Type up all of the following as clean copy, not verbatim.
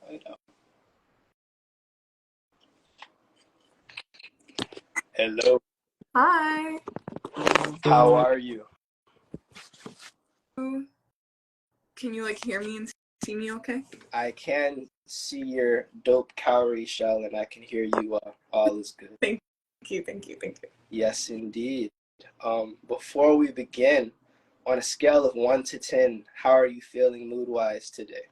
find out. Hello. Hi. How are you? Can you like hear me and see me okay? I can see your dope cowrie shell and I can hear you all is good. Thank you. Yes, indeed. Before we begin, on a scale of 1 to 10, how are you feeling mood-wise today?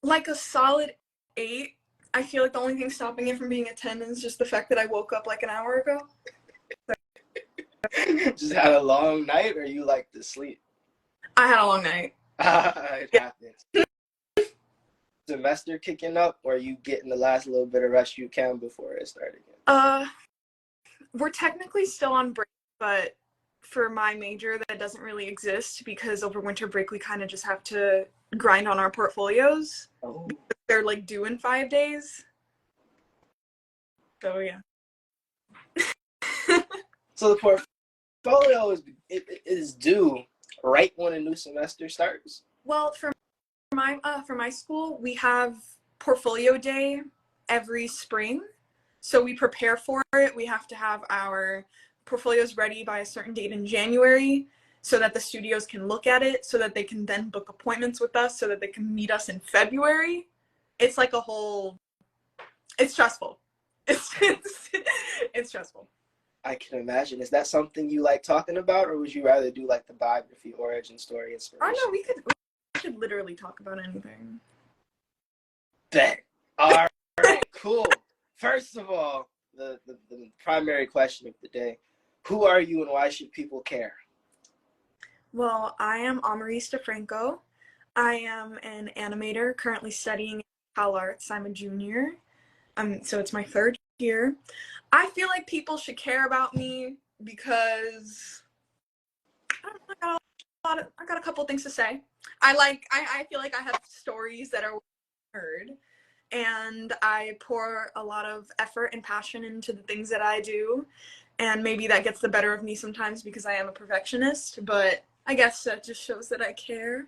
Like a solid 8. I feel like the only thing stopping it from being a 10 is just the fact that I woke up like an hour ago. Just had a long night, or you like to sleep? I had a long night. It happens. Semester kicking up, or are you getting the last little bit of rest you can before it starts again? We're technically still on break, but for my major that doesn't really exist because over winter break we kind of just have to grind on our portfolios. Oh. They're like due in 5 days. So yeah. So the portfolio is due right when a new semester starts? Well, for my school, we have portfolio day every spring. So we prepare for it. We have to have our portfolios ready by a certain date in January so that the studios can look at it, so that they can then book appointments with us, so that they can meet us in February. It's like it's stressful. It's stressful. I can imagine. Is that something you like talking about, or would you rather do like the biography, origin story, inspiration? Oh no, we could literally talk about anything. Bet. All right, cool. First of all, the primary question of the day: who are you, and why should people care? Well, I am Amaris DeFranco. I am an animator currently studying Cal Arts. I'm a junior. So it's my 3rd year. I feel like people should care about me because I got a couple things to say. I feel like I have stories that are heard, and I pour a lot of effort and passion into the things that I do, and maybe that gets the better of me sometimes because I am a perfectionist, but I guess that just shows that I care.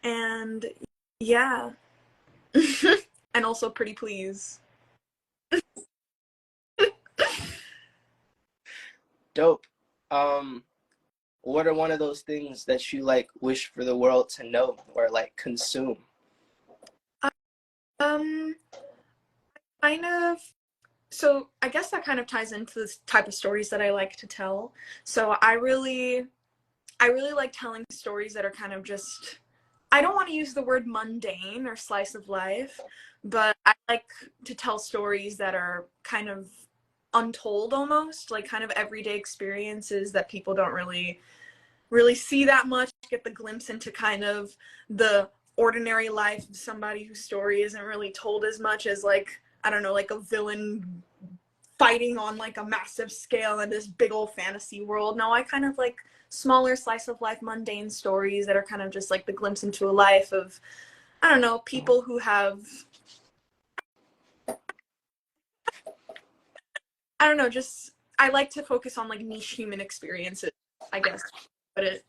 And yeah. And also pretty please. Dope. What are one of those things that you like wish for the world to know or like consume? Kind of. So I guess that kind of ties into this type of stories that I like to tell. So I really like telling stories that are kind of just, I don't want to use the word mundane or slice of life, but I like to tell stories that are kind of untold almost, like kind of everyday experiences that people don't really see that much, get the glimpse into kind of the ordinary life of somebody whose story isn't really told as much as like, I don't know, like a villain fighting on like a massive scale in this big old fantasy world. No, I kind of like smaller slice of life mundane stories that are kind of just like the glimpse into a life of, I don't know, people who have, I don't know, just I like to focus on like niche human experiences, I guess. But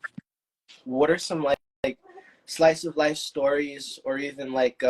What are some like slice of life stories, or even like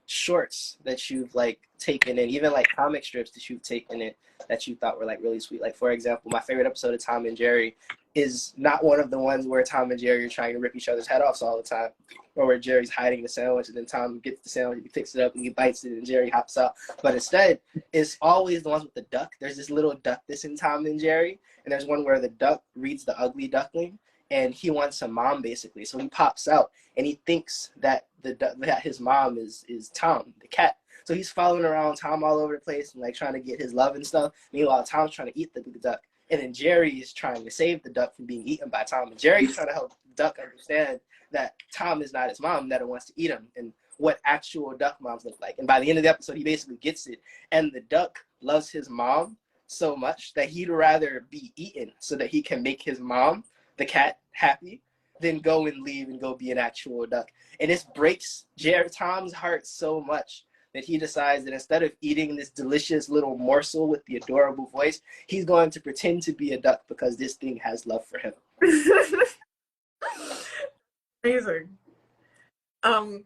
shorts that you've like taken in, even like comic strips that you've taken in that you thought were like really sweet? Like, for example, my favorite episode of Tom and Jerry is not one of the ones where Tom and Jerry are trying to rip each other's head off all the time, or where Jerry's hiding the sandwich and then Tom gets the sandwich, he picks it up and he bites it and Jerry hops out. But instead, it's always the ones with the duck. There's this little duck that's in Tom and Jerry, and there's one where the duck reads The Ugly Duckling, and he wants a mom basically. So he pops out and he thinks that that his mom is Tom, the cat. So he's following around Tom all over the place and like trying to get his love and stuff. Meanwhile, Tom's trying to eat the duck. And then Jerry is trying to save the duck from being eaten by Tom. And Jerry's trying to help the duck understand that Tom is not his mom, that it wants to eat him, and what actual duck moms look like. And by the end of the episode, he basically gets it. And the duck loves his mom so much that he'd rather be eaten so that he can make his mom, the cat, happy than go and leave and go be an actual duck. And this breaks Tom's heart so much that he decides that instead of eating this delicious little morsel with the adorable voice, he's going to pretend to be a duck because this thing has love for him. amazing. Um,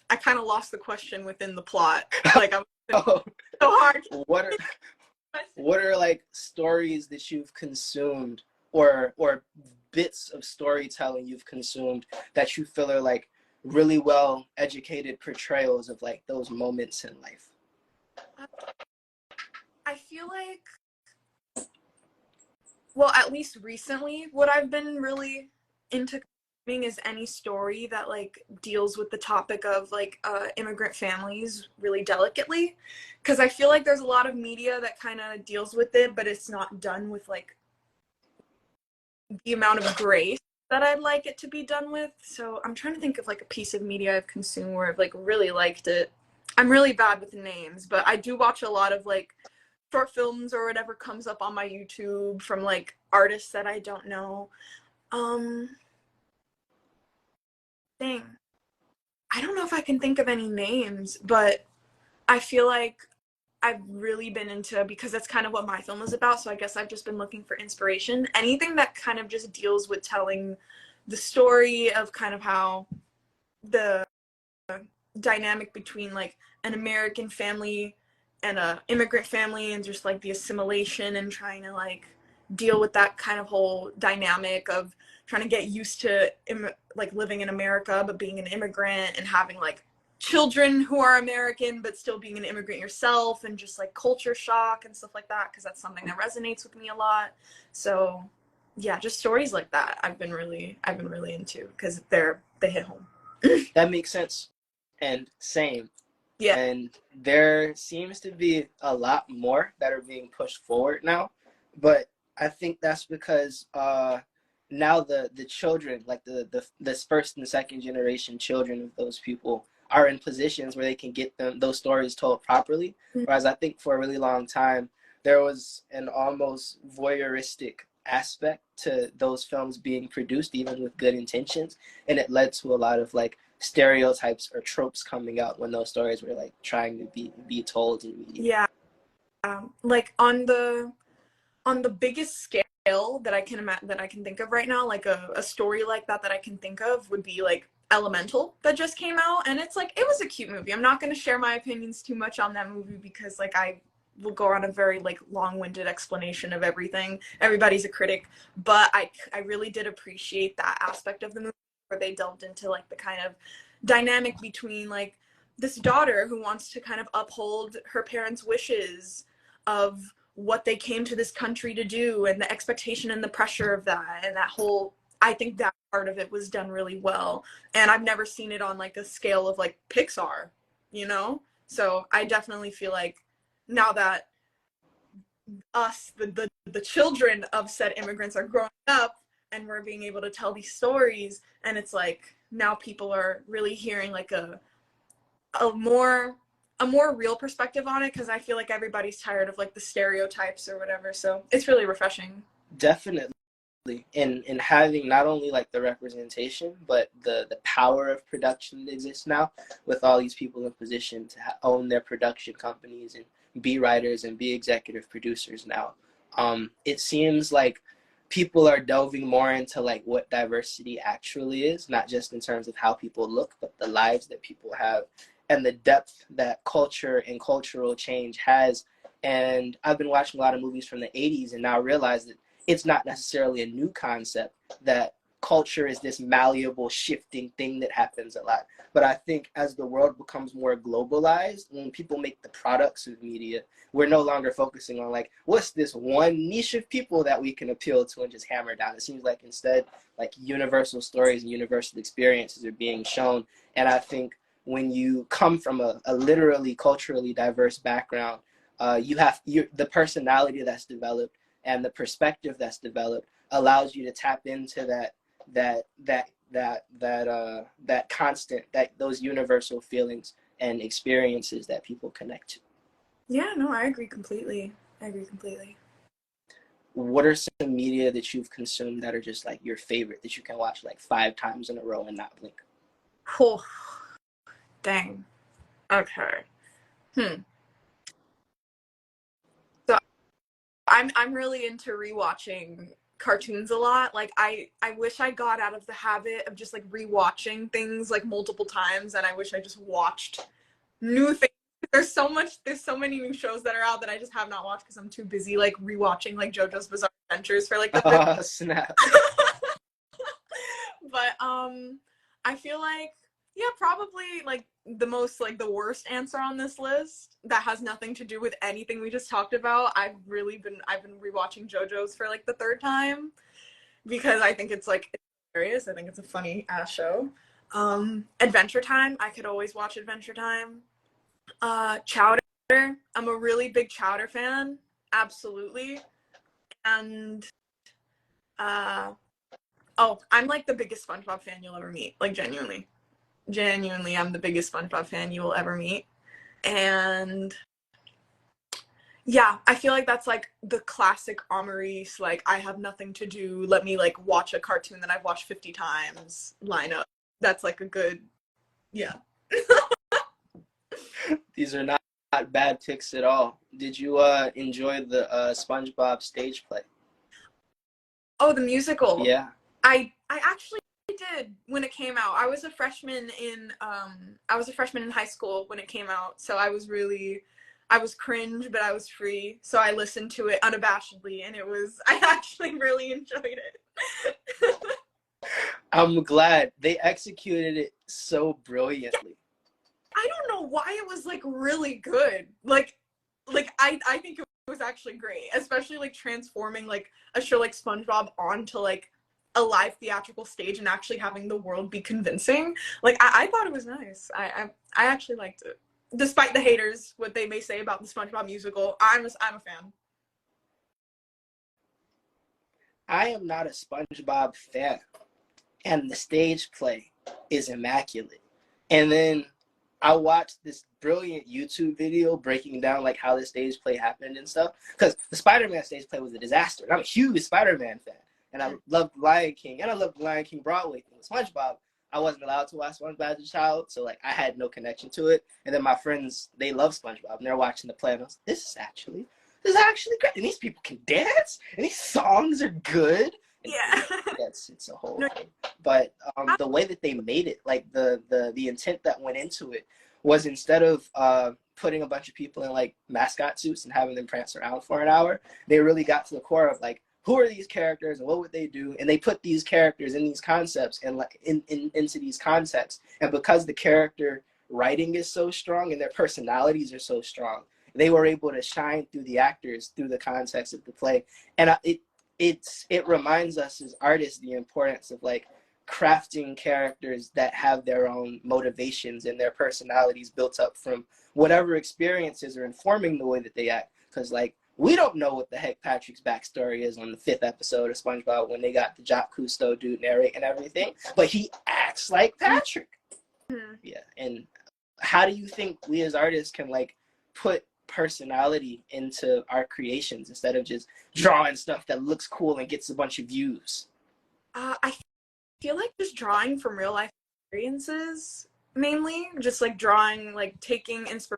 I kind of lost the question within the plot. Like I'm so Oh, hard. what are what are like stories that you've consumed, or bits of storytelling you've consumed that you feel are like really well educated portrayals of like those moments in life? I feel like, well, at least recently, what I've been really into is any story that like deals with the topic of like immigrant families really delicately, because I feel like there's a lot of media that kind of deals with it, but it's not done with like the amount of grace that I'd like it to be done with. So I'm trying to think of like a piece of media I've consumed where I've like really liked it. I'm really bad with names, but I do watch a lot of like short films or whatever comes up on my YouTube from like artists that I don't know. Um, Dang, I don't know if I can think of any names, but I feel like I've really been into, because that's kind of what my film is about. So I guess I've just been looking for inspiration. Anything that kind of just deals with telling the story of kind of how the dynamic between like an American family and a immigrant family, and just like the assimilation and trying to like deal with that kind of whole dynamic of trying to get used to like living in America but being an immigrant, and having like children who are American but still being an immigrant yourself, and just like culture shock and stuff like that, because that's something that resonates with me a lot. So yeah, just stories like that I've been really into, because they hit home. That makes sense. And same. Yeah. And there seems to be a lot more that are being pushed forward now, but I think that's because now the children, like the first and second generation children of those people, are in positions where they can get those stories told properly. Whereas I think for a really long time there was an almost voyeuristic aspect to those films being produced, even with good intentions, and it led to a lot of like stereotypes or tropes coming out when those stories were like trying to be told in media. Yeah. Like on the biggest scale that I can think of right now, like a story like that I can think of would be like Elemental, that just came out, and it's like, it was a cute movie. I'm not going to share my opinions too much on that movie, because like I will go on a very like long-winded explanation of everything. Everybody's a critic, but I really did appreciate that aspect of the movie, where they delved into like the kind of dynamic between like this daughter who wants to kind of uphold her parents' wishes of what they came to this country to do, and the expectation and the pressure of that, and that whole, I think that part of it was done really well. And I've never seen it on like a scale of like Pixar, you know? So I definitely feel like now that us, the children of said immigrants, are growing up, and we're being able to tell these stories, and it's like now people are really hearing like a more a more real perspective on it, because I feel like everybody's tired of like the stereotypes or whatever. So it's really refreshing. Definitely. In having not only like the representation, but the power of production that exists now, with all these people in position to own their production companies and be writers and be executive producers now. It seems like people are delving more into like what diversity actually is, not just in terms of how people look, but the lives that people have, and the depth that culture and cultural change has. And I've been watching a lot of movies from the 80s and now realize that it's not necessarily a new concept, that culture is this malleable, shifting thing that happens a lot. But I think as the world becomes more globalized, when people make the products of media, we're no longer focusing on like, what's this one niche of people that we can appeal to and just hammer down. It seems like instead, like universal stories and universal experiences are being shown. And I think when you come from a literally culturally diverse background, the personality that's developed and the perspective that's developed allows you to tap into that constant, that those universal feelings and experiences that people connect to. Yeah, no, I agree completely. I agree completely. What are some media that you've consumed that are just like your favorite, that you can watch like 5 times in a row and not blink? Oh, dang. Okay. Hmm. So I'm really into rewatching cartoons a lot. Like I wish I got out of the habit of just like rewatching things like multiple times, and I wish I just watched new things. There's so many new shows that are out that I just have not watched because I'm too busy like rewatching like JoJo's Bizarre Adventures for like the fifth. Snap. But I feel like, yeah, probably like the most like the worst answer on this list that has nothing to do with anything we just talked about. I've been rewatching JoJo's for like the third time because I think it's like it's hilarious. I think it's a funny ass show. Adventure Time, I could always watch Adventure Time. Chowder, I'm a really big Chowder fan, absolutely. And oh, I'm like the biggest SpongeBob fan you'll ever meet. Like genuinely, I'm the biggest SpongeBob fan you will ever meet. And yeah, I feel like that's like the classic Amaris, like I have nothing to do, let me like watch a cartoon that I've watched 50 times lineup. That's like a good, yeah. These are not bad picks at all. Did you enjoy the SpongeBob stage play? Oh, the musical. Yeah. I actually did when it came out. I was a freshman in high school when it came out, so I was cringe, but I was free, so I listened to it unabashedly, and I actually really enjoyed it. I'm glad they executed it so brilliantly. I don't know why it was like really good. Like I think it was actually great, especially like transforming like a show like SpongeBob onto like a live theatrical stage and actually having the world be convincing. Like I thought it was nice. I actually liked it. Despite the haters, what they may say about the SpongeBob musical, I'm a fan. I am not a SpongeBob fan, and the stage play is immaculate. And then I watched this brilliant YouTube video breaking down like how the stage play happened and stuff. Because the Spider-Man stage play was a disaster. And I'm a huge Spider-Man fan. And I loved Lion King. And I loved the Lion King Broadway thing with SpongeBob. I wasn't allowed to watch SpongeBob as a child. So like I had no connection to it. And then my friends, they love SpongeBob. And they're watching the play. And I was like, this is actually great. And these people can dance. And these songs are good. Yeah. It's a whole thing. But the way that they made it, like the intent that went into it was instead of putting a bunch of people in like mascot suits and having them prance around for an hour, they really got to the core of like, who are these characters and what would they do? And they put these characters in these concepts and like into these contexts. And because the character writing is so strong and their personalities are so strong, they were able to shine through the actors, through the context of the play. And it reminds us as artists the importance of like crafting characters that have their own motivations and their personalities built up from whatever experiences are informing the way that they act. Because like we don't know what the heck Patrick's backstory is on the 5th episode of SpongeBob when they got the Jacques Cousteau dude narrate and everything, but he acts like Patrick. Mm-hmm. Yeah, and how do you think we as artists can like put personality into our creations instead of just drawing stuff that looks cool and gets a bunch of views? I feel like just drawing from real life experiences, mainly just like drawing, like taking inspiration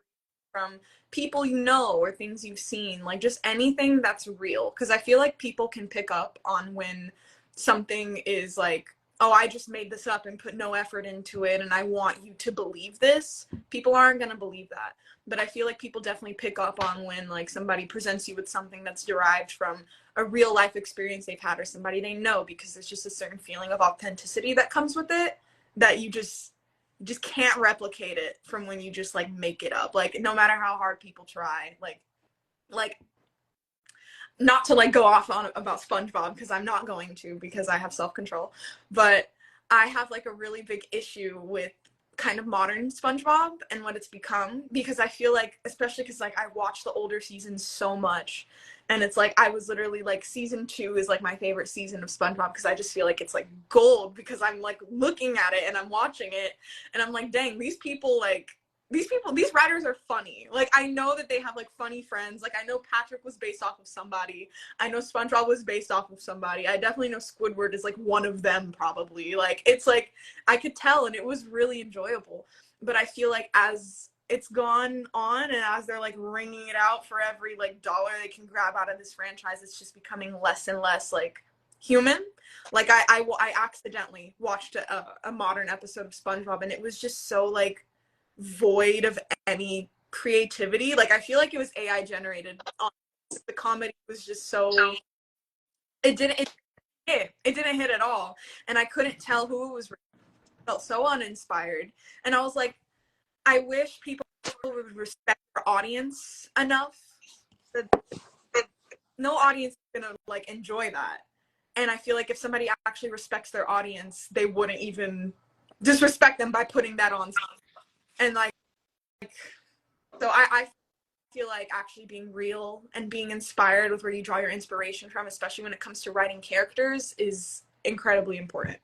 from people you know or things you've seen, like just anything that's real, because I feel like people can pick up on when something is like, oh, I just made this up and put no effort into it and I want you to believe this. People aren't going to believe that. But I feel like people definitely pick up on when like somebody presents you with something that's derived from a real life experience they've had or somebody they know, because there's just a certain feeling of authenticity that comes with it that you just can't replicate it from when you just like make it up. Like no matter how hard people try, like not to like go off on about SpongeBob, because I'm not going to, because I have self-control, but I have like a really big issue with kind of modern SpongeBob and what it's become, because I feel like, especially because like I watch the older seasons so much, and it's like I was literally like season 2 is like my favorite season of SpongeBob, because I just feel like it's like gold, because I'm like looking at it and I'm watching it and I'm like, dang, these writers are funny. Like I know that they have like funny friends. Like I know Patrick was based off of somebody. I know SpongeBob was based off of somebody. I definitely know Squidward is like one of them probably. Like it's like I could tell, and it was really enjoyable. But I feel like as it's gone on and as they're like wringing it out for every like dollar they can grab out of this franchise, it's just becoming less and less like human. Like I accidentally watched a modern episode of SpongeBob, and it was just so like void of any creativity. Like I feel like it was AI generated. The comedy was just so it didn't hit at all, and I couldn't tell who it was. Felt so uninspired, and I was like, I wish people would respect their audience enough that no audience is gonna like enjoy that. And I feel like if somebody actually respects their audience, they wouldn't even disrespect them by putting that on. And like, so I feel like actually being real and being inspired with where you draw your inspiration from, especially when it comes to writing characters, is incredibly important.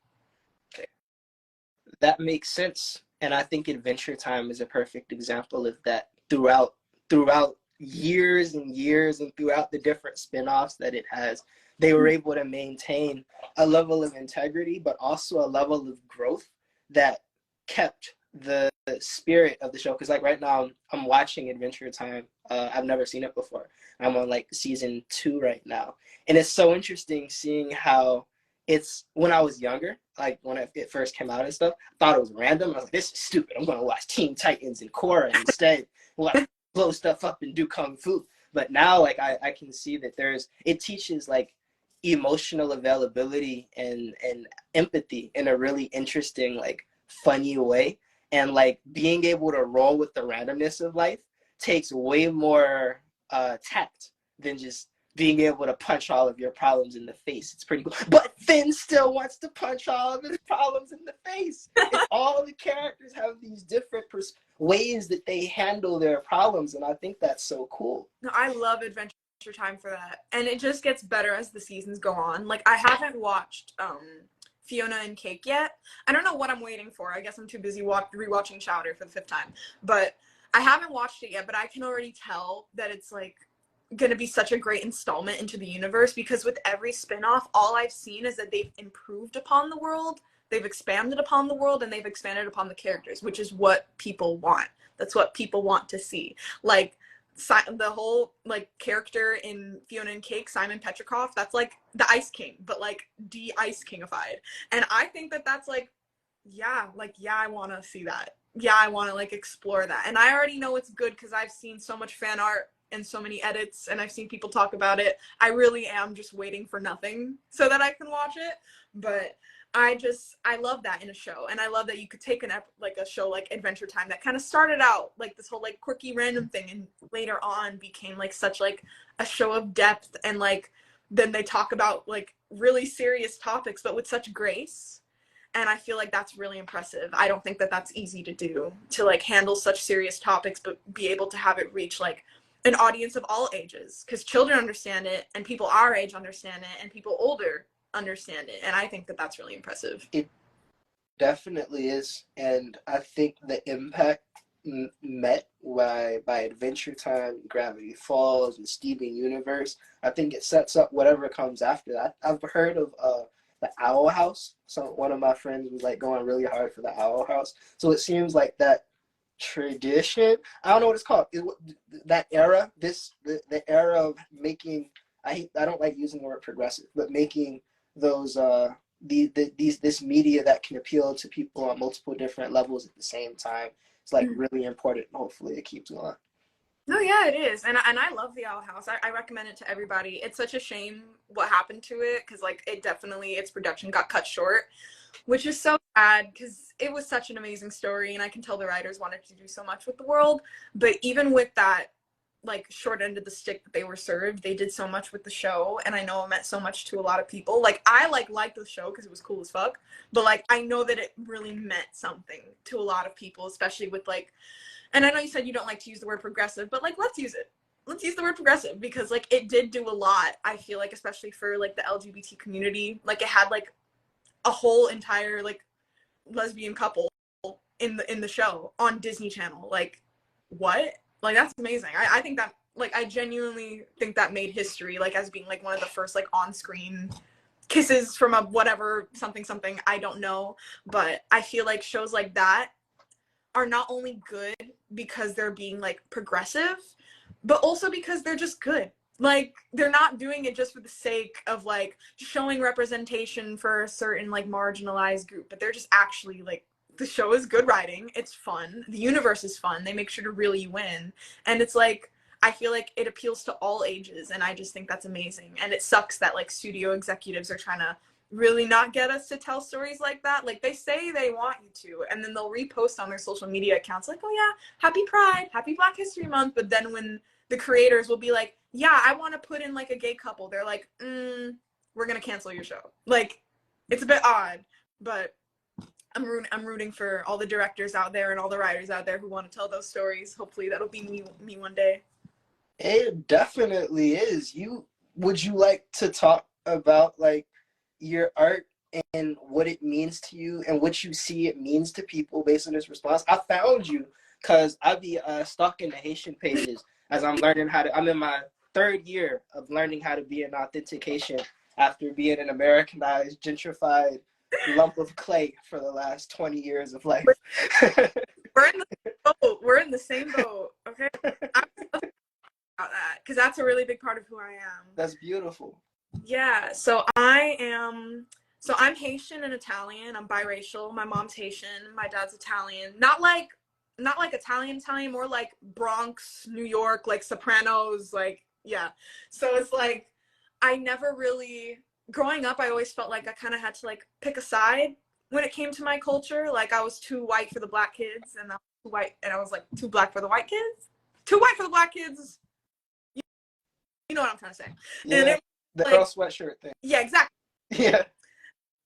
That makes sense. And I think Adventure Time is a perfect example of that. Throughout years and years and throughout the different spin-offs that it has, they were able to maintain a level of integrity, but also a level of growth that kept the spirit of the show. Because like right now, I'm watching Adventure Time. I've never seen it before. I'm on like season 2 right now, and it's so interesting seeing how it's when I was younger, like when it first came out and stuff, I thought it was random. I was like, this is stupid. I'm going to watch Teen Titans and Korra instead. Like, blow stuff up and do Kung Fu. But now, like, I can see that it teaches like emotional availability and empathy in a really interesting, like, funny way. And like being able to roll with the randomness of life takes way more tact than just being able to punch all of your problems in the face. It's pretty cool. But Finn still wants to punch all of his problems in the face. And all the characters have these different ways that they handle their problems, and I think that's so cool. No, I love Adventure Time for that. And it just gets better as the seasons go on. Like I haven't watched Fiona and Cake yet. I don't know what I'm waiting for. I guess I'm too busy rewatching Chowder for the 5th time. But I haven't watched it yet, but I can already tell that it's like gonna be such a great installment into the universe, because with every spin-off, all I've seen is that they've improved upon the world, they've expanded upon the world, and they've expanded upon the characters, which is what people want. That's what people want to see. Like the whole like character in Fiona and Cake, Simon Petrikov, that's like the Ice King, but like de-Ice Kingified. And I think that that's like, yeah, I want to see that. Yeah, I want to like explore that. And I already know it's good because I've seen so much fan art and so many edits, and I've seen people talk about it. I really am just waiting for nothing so that I can watch it. But I love that in a show, and I love that you could take a show like Adventure Time that kind of started out like this whole like quirky random thing, and later on became like such like a show of depth, and like then they talk about like really serious topics but with such grace. And I feel like that's really impressive. I don't think that that's easy to do, to like handle such serious topics but be able to have it reach like an audience of all ages, because children understand it, and people our age understand it, and people older understand it. And I think that that's really impressive. It definitely is. And I think the impact met by Adventure Time, Gravity Falls, and Steven Universe, I think it sets up whatever comes after that. I've heard of the Owl House. So one of my friends was like going really hard for the Owl House. So it seems like that tradition, I don't know what it's called, that era, the era of making, I don't like using the word progressive, but making those this media that can appeal to people on multiple different levels at the same time. It's like really important. Hopefully it keeps going. No, yeah, it is. And I love the Owl House. I recommend it to everybody. It's such a shame what happened to it, because like its production got cut short, which is so sad because it was such an amazing story, and I can tell the writers wanted to do so much with the world. But even with that like short end of the stick that they were served, they did so much with the show, and I know it meant so much to a lot of people. Like I liked the show because it was cool as fuck, but like I know that it really meant something to a lot of people, especially with like, and I know you said you don't like to use the word progressive, but like let's use it. Let's use the word progressive, because like it did do a lot, I feel like, especially for like the LGBT community. Like it had like a whole entire like lesbian couple in the show on Disney Channel. Like what? Like that's amazing. I think that like I genuinely think that made history, like as being like one of the first like on-screen kisses from a whatever something, I don't know. But I feel like shows like that are not only good because they're being like progressive, but also because they're just good. Like, they're not doing it just for the sake of like showing representation for a certain like marginalized group, but they're just actually like, the show is good writing, it's fun, the universe is fun, they make sure to reel you in, and it's like, I feel like it appeals to all ages, and I just think that's amazing. And it sucks that like studio executives are trying to really not get us to tell stories like that. Like, they say they want you to, and then they'll repost on their social media accounts like, oh yeah, happy Pride, happy Black History Month, but then when the creators will be like, yeah, I want to put in like a gay couple, they're like, we're gonna cancel your show. Like, it's a bit odd, but I'm rooting for all the directors out there and all the writers out there who want to tell those stories. Hopefully that'll be me one day. It definitely is. Would you like to talk about like your art and what it means to you and what you see it means to people based on this response? I found you because I be stalking the Haitian pages as I'm learning how to. I'm in my third year of learning how to be an authentic Haitian after being an Americanized, gentrified lump of clay for the last 20 years of life. We're in the same boat. We're in the same boat. Okay. I'm about that because that's a really big part of who I am. That's beautiful. Yeah. So I'm Haitian and Italian. I'm biracial. My mom's Haitian. My dad's Italian. Not like Italian, more like Bronx, New York, like Sopranos, like, yeah. So it's like, I never really, growing up, I always felt like I kind of had to like pick a side when it came to my culture. Like, I was too white for the black kids, and I was too white, and I was like too black for the white kids. Too white for the black kids. You know what I'm trying to say. Yeah, and it, the like, Earl Sweatshirt thing. Yeah, exactly. Yeah.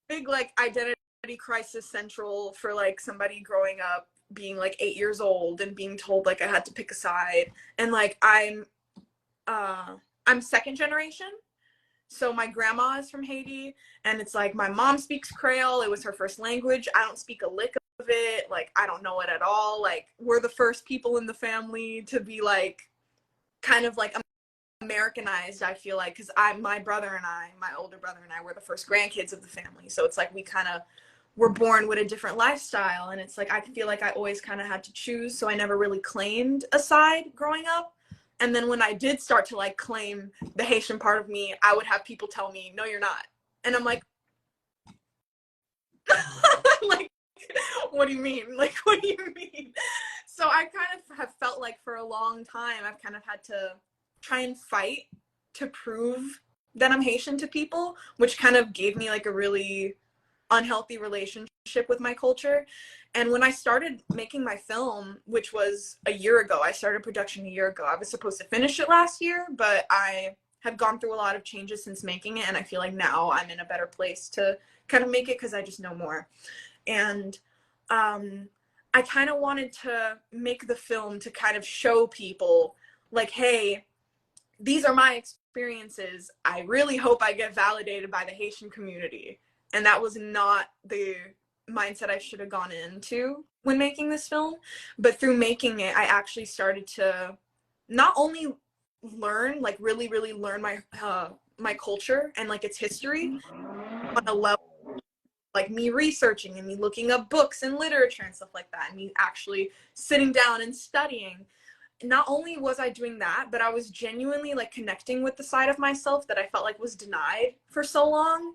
Big like identity crisis central for like somebody growing up being like 8 years old and being told like I had to pick a side. And like I'm second generation. So my grandma is from Haiti, and it's like my mom speaks Creole. It was her first language. I don't speak a lick of it. Like, I don't know it at all. Like, we're the first people in the family to be like kind of like Americanized, I feel like, because my older brother and I were the first grandkids of the family. So it's like we kind of were born with a different lifestyle, and it's like I feel like I always kind of had to choose, so I never really claimed a side growing up. And then when I did start to like claim the Haitian part of me, I would have people tell me, no, you're not. And I'm like, like, what do you mean? Like, what do you mean? So I kind of have felt like for a long time, I've kind of had to try and fight to prove that I'm Haitian to people, which kind of gave me like a really unhealthy relationship with my culture. And when I started making my film, which was a year ago, I started production a year ago. I was supposed to finish it last year, but I have gone through a lot of changes since making it, and I feel like now I'm in a better place to kind of make it because I just know more. And I kind of wanted to make the film to kind of show people like, hey, these are my experiences. I really hope I get validated by the Haitian community. And that was not the mindset I should have gone into when making this film. But through making it, I actually started to not only learn, like really, really learn my culture and like its history on a level, like me researching and me looking up books and literature and stuff like that, and me actually sitting down and studying. Not only was I doing that, but I was genuinely like connecting with the side of myself that I felt like was denied for so long.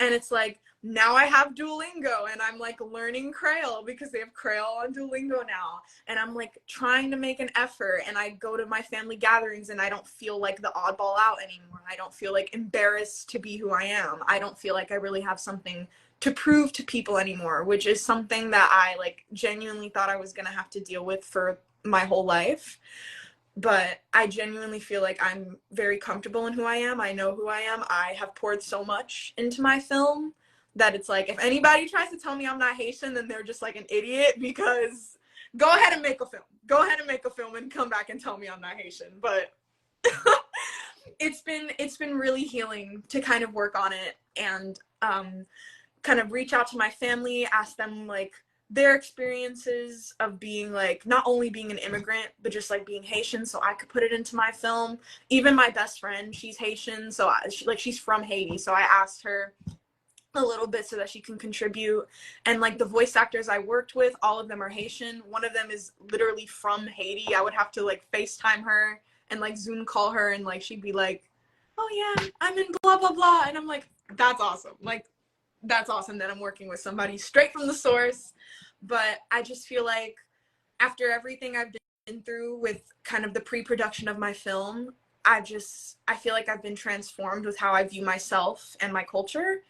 And it's like, now I have Duolingo, and I'm like learning Creole because they have Creole on Duolingo now. And I'm like trying to make an effort, and I go to my family gatherings and I don't feel like the oddball out anymore. I don't feel like embarrassed to be who I am. I don't feel like I really have something to prove to people anymore, which is something that I like genuinely thought I was going to have to deal with for my whole life. But I genuinely feel like I'm very comfortable in who I am. I know who I am. I have poured so much into my film that it's like, if anybody tries to tell me I'm not Haitian, then they're just like an idiot, because go ahead and make a film. Go ahead and make a film and come back and tell me I'm not Haitian. But it's been really healing to kind of work on it and kind of reach out to my family, ask them like their experiences of being like not only being an immigrant but just like being Haitian, so I could put it into my film. Even my best friend, she's Haitian, so she's from Haiti, so I asked her a little bit so that she can contribute. And like the voice actors I worked with, all of them are Haitian. One of them is literally from Haiti. I would have to like FaceTime her and like Zoom call her, and like she'd be like, oh yeah, I'm in blah blah blah, and I'm like, that's awesome. Like, that's awesome that I'm working with somebody straight from the source. But I just feel like after everything I've been through with kind of the pre-production of my film, I feel like I've been transformed with how I view myself and my culture.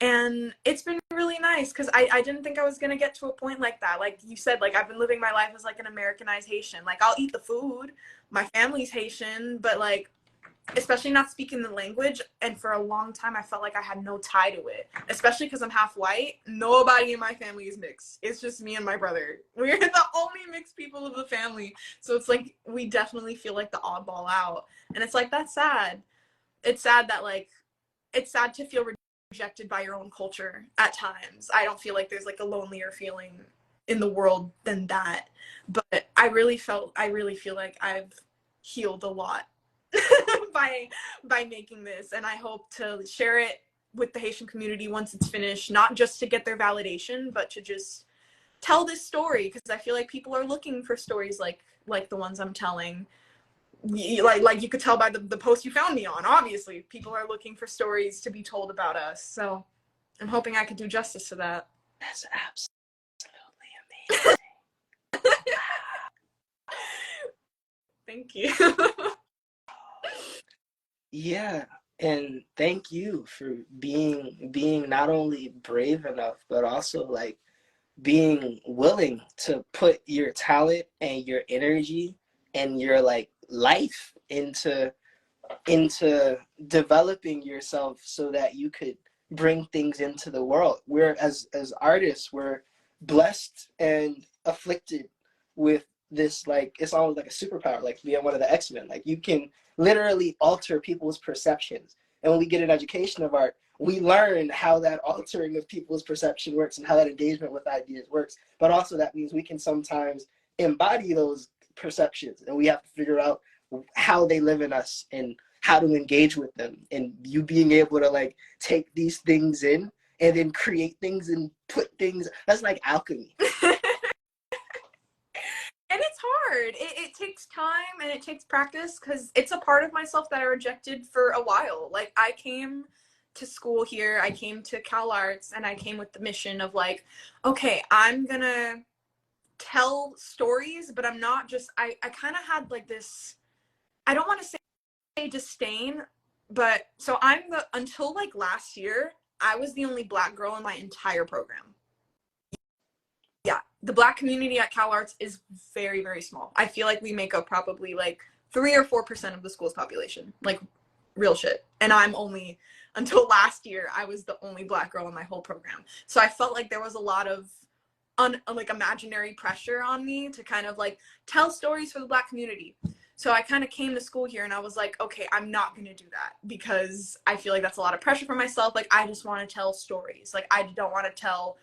And it's been really nice because I didn't think I was going to get to a point like that. Like you said, like I've been living my life as like an Americanized Haitian. Like I'll eat the food, my family's Haitian, but like especially not speaking the language, and for a long time I felt like I had no tie to it, especially because I'm half white. Nobody in my family is mixed. It's just me and my brother. We're the only mixed people of the family, so it's like we definitely feel like the oddball out, and it's like that's sad. It's sad that like it's sad to feel rejected by your own culture at times. I don't feel like there's like a lonelier feeling in the world than that, but I really feel like I've healed a lot by making this, and I hope to share it with the Haitian community once it's finished, not just to get their validation, but to just tell this story, because I feel like people are looking for stories like the ones I'm telling. Like you could tell by the post you found me on, obviously people are looking for stories to be told about us, so I'm hoping I could do justice to that. That's absolutely amazing. Thank you. Yeah, and thank you for being not only brave enough, but also like being willing to put your talent and your energy and your like life into developing yourself so that you could bring things into the world. We're as artists, we're blessed and afflicted with this, like it's almost like a superpower, like being one of the X-Men. Like you can literally alter people's perceptions. And when we get an education of art, we learn how that altering of people's perception works and how that engagement with ideas works. But also that means we can sometimes embody those perceptions, and we have to figure out how they live in us and how to engage with them. And you being able to like take these things in and then create things and put things, that's like alchemy. And it's hard. It takes time and it takes practice, because it's a part of myself that I rejected for a while. Like I came to school here, I came to Cal Arts, and I came with the mission of like, okay, I'm gonna tell stories, but I'm not just, I kind of had like this, I don't want to say disdain, but so until like last year, I was the only Black girl in my entire program. Yeah, the Black community at Cal Arts is very, very small. I feel like we make up probably like 3 or 4% of the school's population, like real shit. And I'm only, until last year, I was the only Black girl in my whole program. So I felt like there was a lot of like imaginary pressure on me to kind of like tell stories for the Black community. So I kind of came to school here and I was like, okay, I'm not going to do that, because I feel like that's a lot of pressure for myself. Like I just want to tell stories. Like I don't want to tell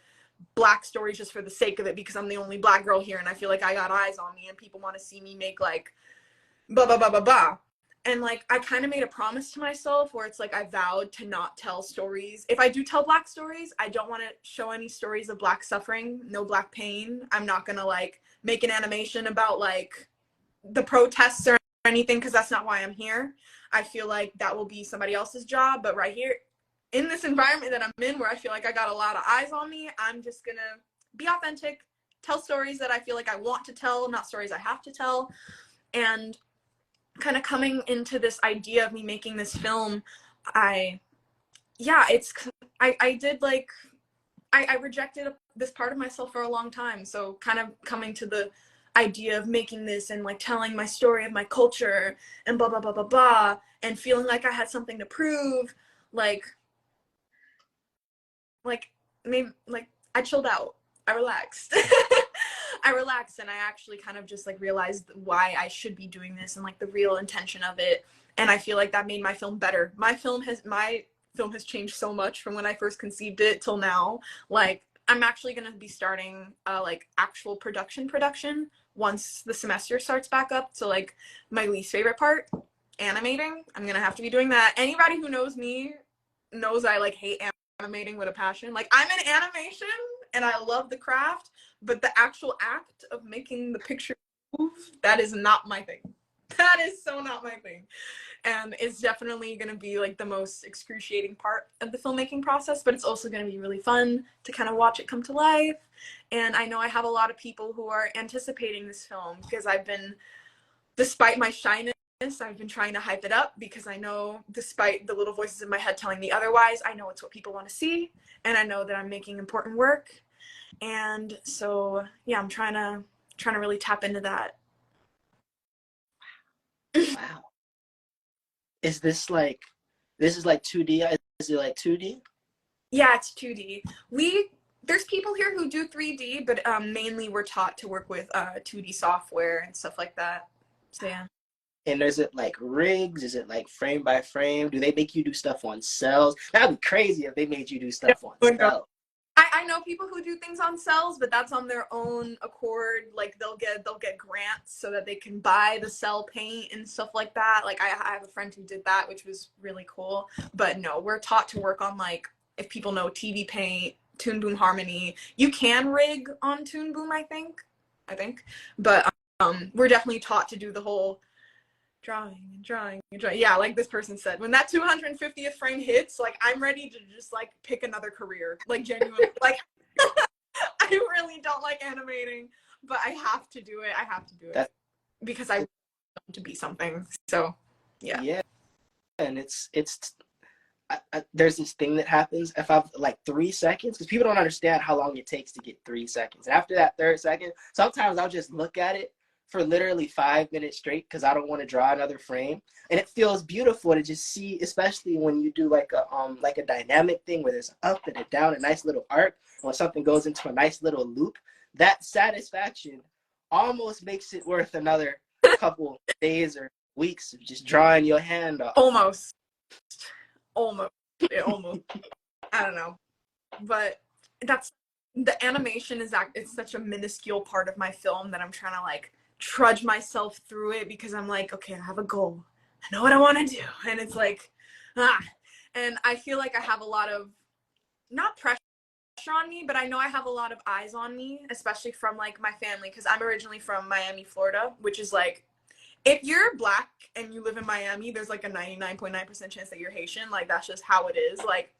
Black stories just for the sake of it, because I'm the only Black girl here and I feel like I got eyes on me and people want to see me make like blah blah blah blah blah. And like I kind of made a promise to myself where it's like I vowed to not tell stories. If I do tell Black stories, I don't want to show any stories of Black suffering, no Black pain. I'm not gonna like make an animation about like the protests or anything, because that's not why I'm here. I feel like that will be somebody else's job, but right here in this environment that I'm in, where I feel like I got a lot of eyes on me, I'm just gonna be authentic, tell stories that I feel like I want to tell, not stories I have to tell. And kind of coming into this idea of me making this film, I did like, I rejected this part of myself for a long time. So kind of coming to the idea of making this and like telling my story of my culture and blah blah blah blah blah, and feeling like I had something to prove, like maybe like I chilled out, I relaxed. I relaxed, and I actually kind of just like realized why I should be doing this and like the real intention of it. And I feel like that made my film better. My film has changed so much from when I first conceived it till now. Like I'm actually going to be starting like actual production once the semester starts back up. So like my least favorite part, animating, I'm going to have to be doing that. Anybody who knows me knows I like hate animating with a passion. Like I'm in animation and I love the craft, but the actual act of making the picture move, that is not my thing. That is so not my thing. And it's definitely going to be like the most excruciating part of the filmmaking process, but it's also going to be really fun to kind of watch it come to life. And I know I have a lot of people who are anticipating this film because I've been, despite my shyness, I've been trying to hype it up because I know, despite the little voices in my head telling me otherwise, I know it's what people want to see, and I know that I'm making important work. And so, yeah, I'm trying to really tap into that. Wow. Is this like, this is like 2D? Is it like 2D? Yeah, it's 2D. There's people here who do 3D, but mainly we're taught to work with 2D software and stuff like that. So yeah. And is it like rigs? Is it like frame by frame? Do they make you do stuff on cells? That'd be crazy if they made you do stuff on cells. I know people who do things on cells, but that's on their own accord. Like they'll get grants so that they can buy the cell paint and stuff like that. Like I have a friend who did that, which was really cool. But no, we're taught to work on, like, if people know TV Paint, Toon Boom Harmony. You can rig on Toon Boom, I think. But we're definitely taught to do the whole drawing. Yeah, like this person said, when that 250th frame hits, like I'm ready to just like pick another career. Like genuinely, like I really don't like animating, but I have to do it. Because I want to be something. So yeah. Yeah, and there's this thing that happens if I've like 3 seconds, because people don't understand how long it takes to get 3 seconds. And after that third second, sometimes I'll just look at it for literally 5 minutes straight because I don't want to draw another frame. And it feels beautiful to just see, especially when you do like a dynamic thing where there's an up and a down, a nice little arc, when something goes into a nice little loop. That satisfaction almost makes it worth another couple days or weeks of just drawing your hand off. Almost. I don't know, but that's the animation it's such a minuscule part of my film that I'm trying to like trudge myself through it because I'm like, okay, I have a goal, I know what I want to do, and it's like and I feel like I have a lot of, not pressure on me, but I know I have a lot of eyes on me, especially from like my family, because I'm originally from Miami, Florida, which is like, if you're Black and you live in Miami, there's like a 99.9% chance that you're Haitian. Like that's just how it is. Like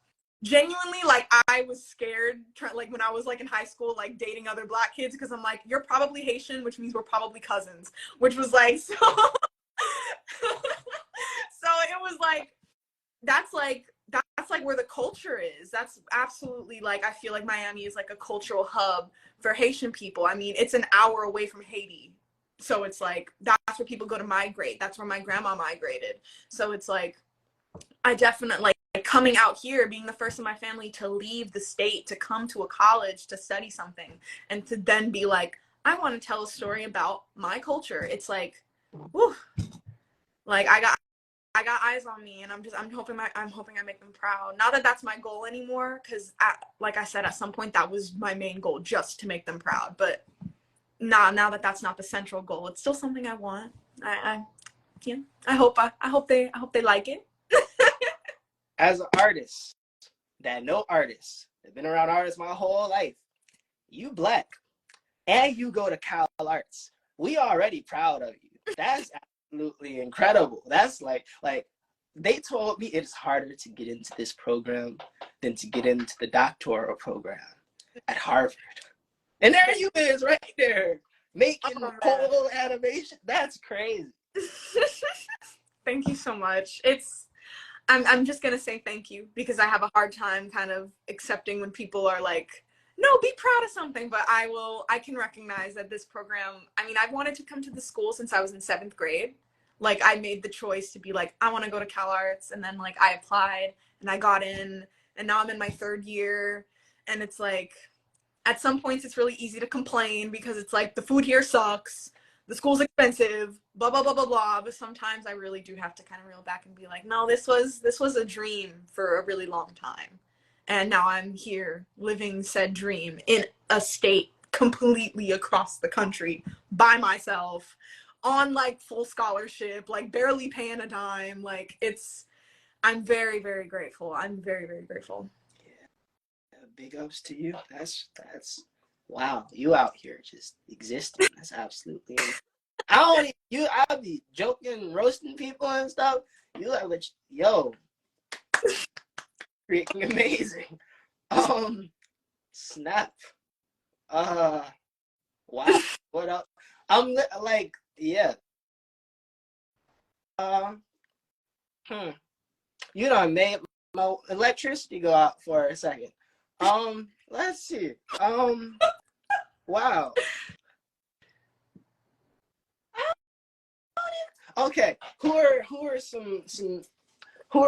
genuinely, like I was scared like when I was like in high school, like dating other Black kids, because I'm like, you're probably Haitian, which means we're probably cousins, which was like so so it was like that's like where the culture is. That's absolutely, like, I feel like Miami is like a cultural hub for Haitian people. I mean, it's an hour away from Haiti. So it's like, that's where people go to migrate. That's where my grandma migrated. So it's like, I definitely, like, coming out here, being the first in my family to leave the state, to come to a college to study something, and to then be like, I want to tell a story about my culture. It's like, whew, like I got eyes on me, and I'm hoping I make them proud. Not that that's my goal anymore, because like I said, at some point that was my main goal, just to make them proud. But now that that's not the central goal, it's still something I want. I hope they like it. As an artist that know artists, I've been around artists my whole life. You Black and you go to Cal Arts. We already proud of you. That's absolutely incredible. That's like they told me it's harder to get into this program than to get into the doctoral program at Harvard. And there you is right there making whole animation. That's crazy. Thank you so much. I'm just gonna say thank you, because I have a hard time kind of accepting when people are like, no, be proud of something. But I can recognize that this program, I mean, I've wanted to come to the school since I was in 7th grade. Like I made the choice to be like, I want to go to Cal Arts, and then like I applied and I got in, and now I'm in my 3rd year. And it's like, at some points it's really easy to complain because it's like, the food here sucks, the school's expensive, blah blah blah blah blah. But sometimes I really do have to kind of reel back and be like, no, this was a dream for a really long time, and now I'm here living said dream in a state completely across the country by myself, on like full scholarship, like barely paying a dime. Like I'm very, very grateful. I'm very, very grateful. Big ups to you. That's wow. You out here just existing. That's absolutely I don't you. I'll be joking, roasting people and stuff. You like, yo, freaking amazing. Snap. Wow. What up? I'm like, yeah. Um, hmm. You know, made my electricity go out for a second. Let's see. Wow. Okay. Who are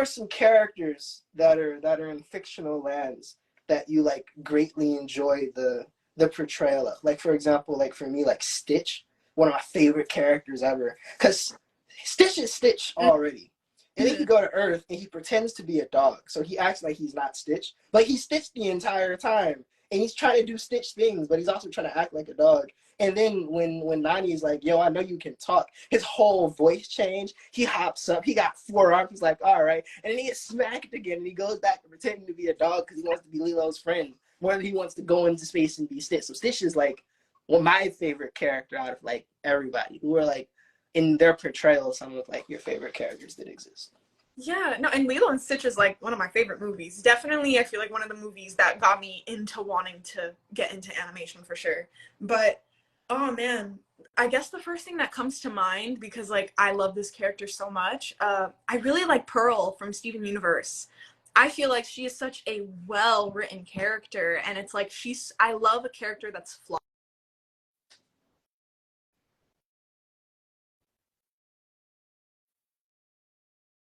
some characters that are in fictional lands that you like greatly enjoy the portrayal of? Like for example, like for me, like Stitch, one of my favorite characters ever. Cause Stitch is Stitch already. And then he go to Earth and he pretends to be a dog. So he acts like he's not Stitch. But he's Stitch the entire time. And he's trying to do Stitch things, but he's also trying to act like a dog. And then when Nani's like, yo, I know you can talk, his whole voice changed. He hops up. He got 4 arms. He's like, all right. And then he gets smacked again. And he goes back to pretending to be a dog because he wants to be Lilo's friend more than he wants to go into space and be Stitch. So Stitch is like one my favorite character out of like everybody who are like in their portrayal some of like your favorite characters that exist. Yeah, no, and Lilo and Stitch is like one of my favorite movies. Definitely, I feel like one of the movies that got me into wanting to get into animation for sure. But oh man, I guess the first thing that comes to mind, because like I love this character so much, I really like Pearl from Steven Universe. I feel like she is such a well-written character, and it's like I love a character that's flawed.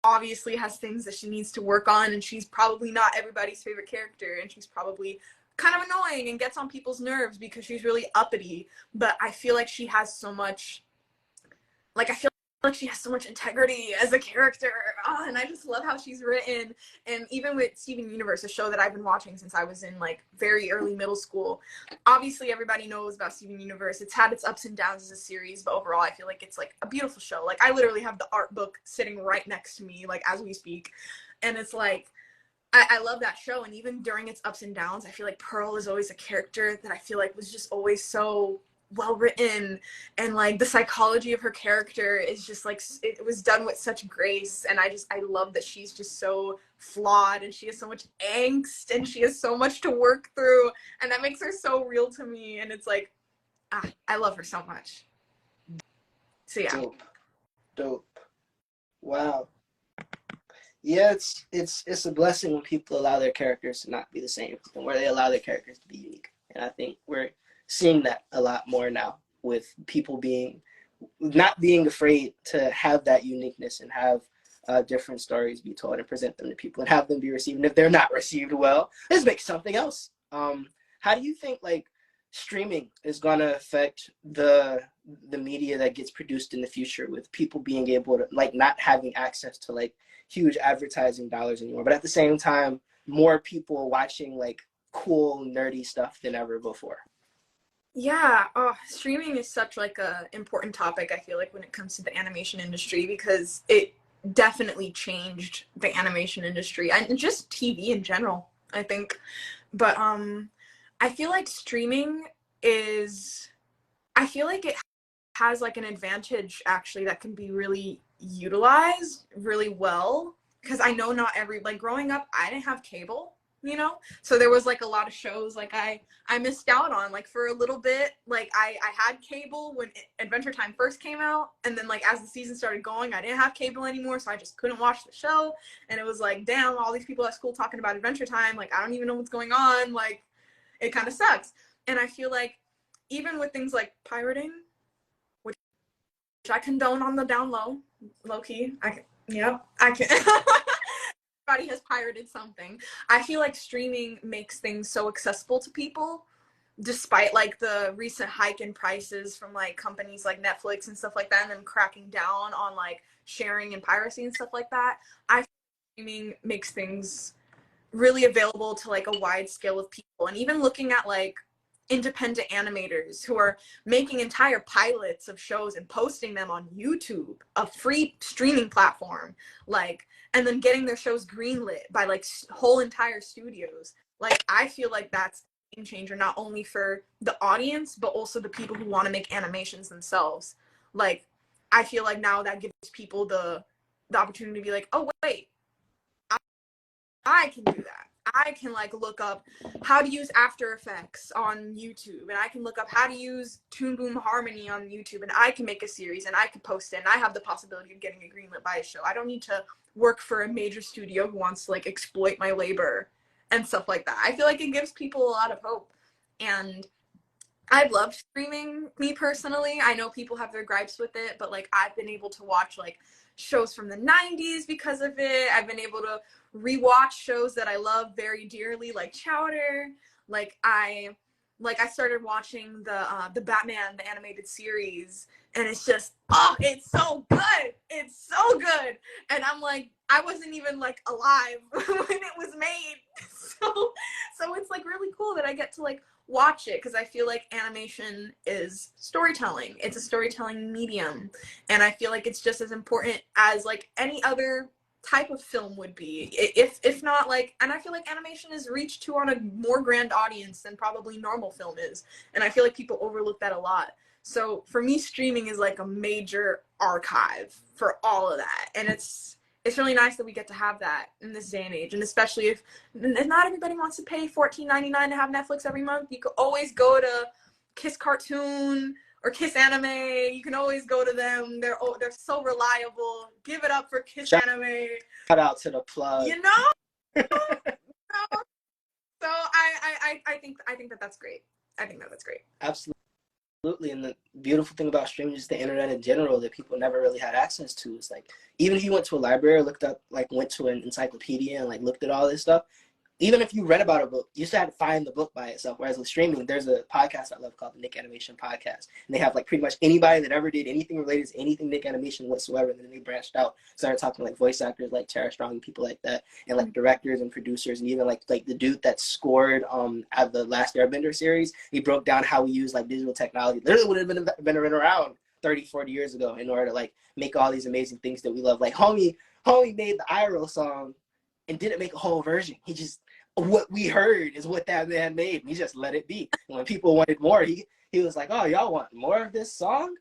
Obviously has things that she needs to work on, and she's probably not everybody's favorite character, and she's probably kind of annoying and gets on people's nerves because she's really uppity, but I feel like she has so much, like I feel like she has so much integrity as a character. Oh, and I just love how she's written. And even with Steven Universe, a show that I've been watching since I was in like very early middle school, obviously everybody knows about Steven Universe. It's had its ups and downs as a series, but overall I feel like it's like a beautiful show. Like I literally have the art book sitting right next to me like as we speak, and it's like I love that show. And even during its ups and downs, I feel like Pearl is always a character that I feel like was just always so well written, and like the psychology of her character is just like it was done with such grace. And I love that she's just so flawed, and she has so much angst, and she has so much to work through, and that makes her so real to me. And it's like I love her so much. So yeah. Dope. Wow. Yeah, it's a blessing when people allow their characters to not be the same and where they allow their characters to be unique. And I think we're seeing that a lot more now with people not being afraid to have that uniqueness and have different stories be told and present them to people and have them be received. And if they're not received well, let's make something else. How do you think like streaming is going to affect the media that gets produced in the future, with people being able to like not having access to like huge advertising dollars anymore, but at the same time more people watching like cool nerdy stuff than ever before? Yeah, oh, streaming is such like a important topic, I feel like, when it comes to the animation industry, because it definitely changed the animation industry and just TV in general, I think. But I feel like streaming is I feel like it has like an advantage actually that can be really utilized really well, because I know not every, like growing up I didn't have cable, so there was like a lot of shows like I missed out on. Like for a little bit, like I had cable when Adventure Time first came out, and then like as the season started going I didn't have cable anymore, so I just couldn't watch the show. And it was like, damn, all these people at school talking about Adventure Time, like I don't even know what's going on, like it kind of sucks. And I feel like even with things like pirating, which I condone on the down low key. I can. Everybody has pirated something. I feel like streaming makes things so accessible to people, despite like the recent hike in prices from like companies like Netflix and stuff like that, and them cracking down on like sharing and piracy and stuff like that. I feel like streaming makes things really available to like a wide scale of people. And even looking at like independent animators who are making entire pilots of shows and posting them on YouTube, a free streaming platform, like, and then getting their shows greenlit by like whole entire studios. Like I feel like that's a game changer, not only for the audience but also the people who want to make animations themselves. like, I feel like now that gives people the opportunity to be like, oh wait, I can do that. I can like look up how to use After Effects on YouTube, and I can look up how to use Toon Boom Harmony on YouTube, and I can make a series and I can post it, and I have the possibility of getting a greenlit by a show. I don't need to work for a major studio who wants to like exploit my labor and stuff like that. I feel like it gives people a lot of hope. And I love streaming, me personally. I know people have their gripes with it, but like I've been able to watch like shows from the 90s because of it. I've been able to rewatch shows that I love very dearly, like Chowder. Like I started watching the Batman, the animated series, and it's just, oh, it's so good. It's so good. And I'm like, I wasn't even like alive when it was made. So it's like really cool that I get to like watch it, because I feel like animation is storytelling. It's a storytelling medium, and I feel like it's just as important as like any other type of film would be, if not like, and I feel like animation is reached to on a more grand audience than probably normal film is, and I feel like people overlook that a lot. So for me, streaming is like a major archive for all of that, and it's really nice that we get to have that in this day and age. And especially if not everybody wants to pay $14.99 to have Netflix every month, you could always go to Kiss Cartoon or Kiss Anime. You can always go to them. They're so reliable. Give it up for Kiss Anime. Shout out to the plug. You know? So I think that that's great. I think that that's great. Absolutely. And the beautiful thing about streaming is the internet in general that people never really had access to. It's like, even if you went to a library, went to an encyclopedia and like looked at all this stuff, even if you read about a book, you still had to find the book by itself. Whereas with streaming, there's a podcast I love called the Nick Animation Podcast. And they have like pretty much anybody that ever did anything related to anything Nick Animation whatsoever. And then they branched out, started talking to like voice actors like Tara Strong and people like that, and like directors and producers, and even like the dude that scored at the Last Airbender series. He broke down how we use like digital technology. Literally would have been around 30, 40 years ago in order to like make all these amazing things that we love. Like homie made the Iroh song and didn't make a whole version. He just, what we heard is what that man made. He just let it be. And when people wanted more, he was like, oh, y'all want more of this song?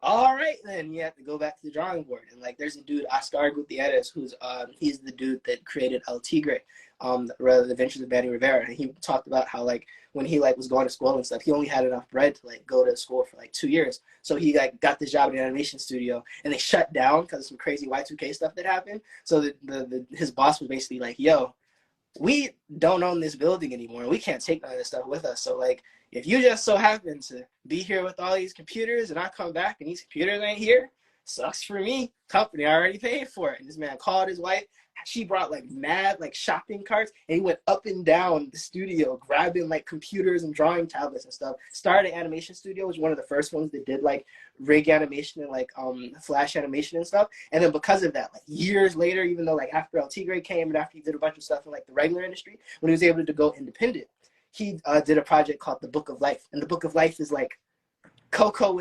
All right, then you have to go back to the drawing board. And like, there's a dude, Oscar Gutierrez, who's he's the dude that created El Tigre, the Adventures of Manny Rivera. And he talked about how like when he like was going to school and stuff, he only had enough bread to like go to school for like 2 years. So he like got this job in an animation studio, and they shut down because of some crazy Y2K stuff that happened. So his boss was basically like, yo, we don't own this building anymore. We can't take none of this stuff with us. So like, if you just so happen to be here with all these computers and I come back and these computers ain't here, sucks for me. Company already paid for it. And this man called his wife. She brought like mad like shopping carts, and he went up and down the studio grabbing like computers and drawing tablets and stuff. Started an animation studio, which was one of the first ones that did like rig animation and like flash animation and stuff. And then because of that, like years later, even though like after El Tigre came and after he did a bunch of stuff in like the regular industry, when he was able to go independent, he did a project called The Book of Life. And The Book of Life is like Coco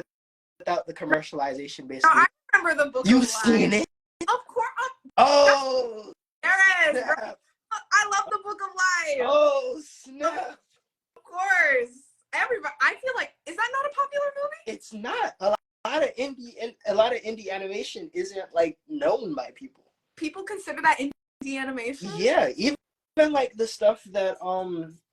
without the commercialization, basically. Oh, I remember The Book You've of Life. seen it? Of course. Oh, There it is. snap. I love The Book of Life. Oh, snap. Of course. Everybody, I feel like, is that not a popular movie? It's not. A lot of indie animation isn't like known by people. People consider that indie animation? Yeah, even like the stuff that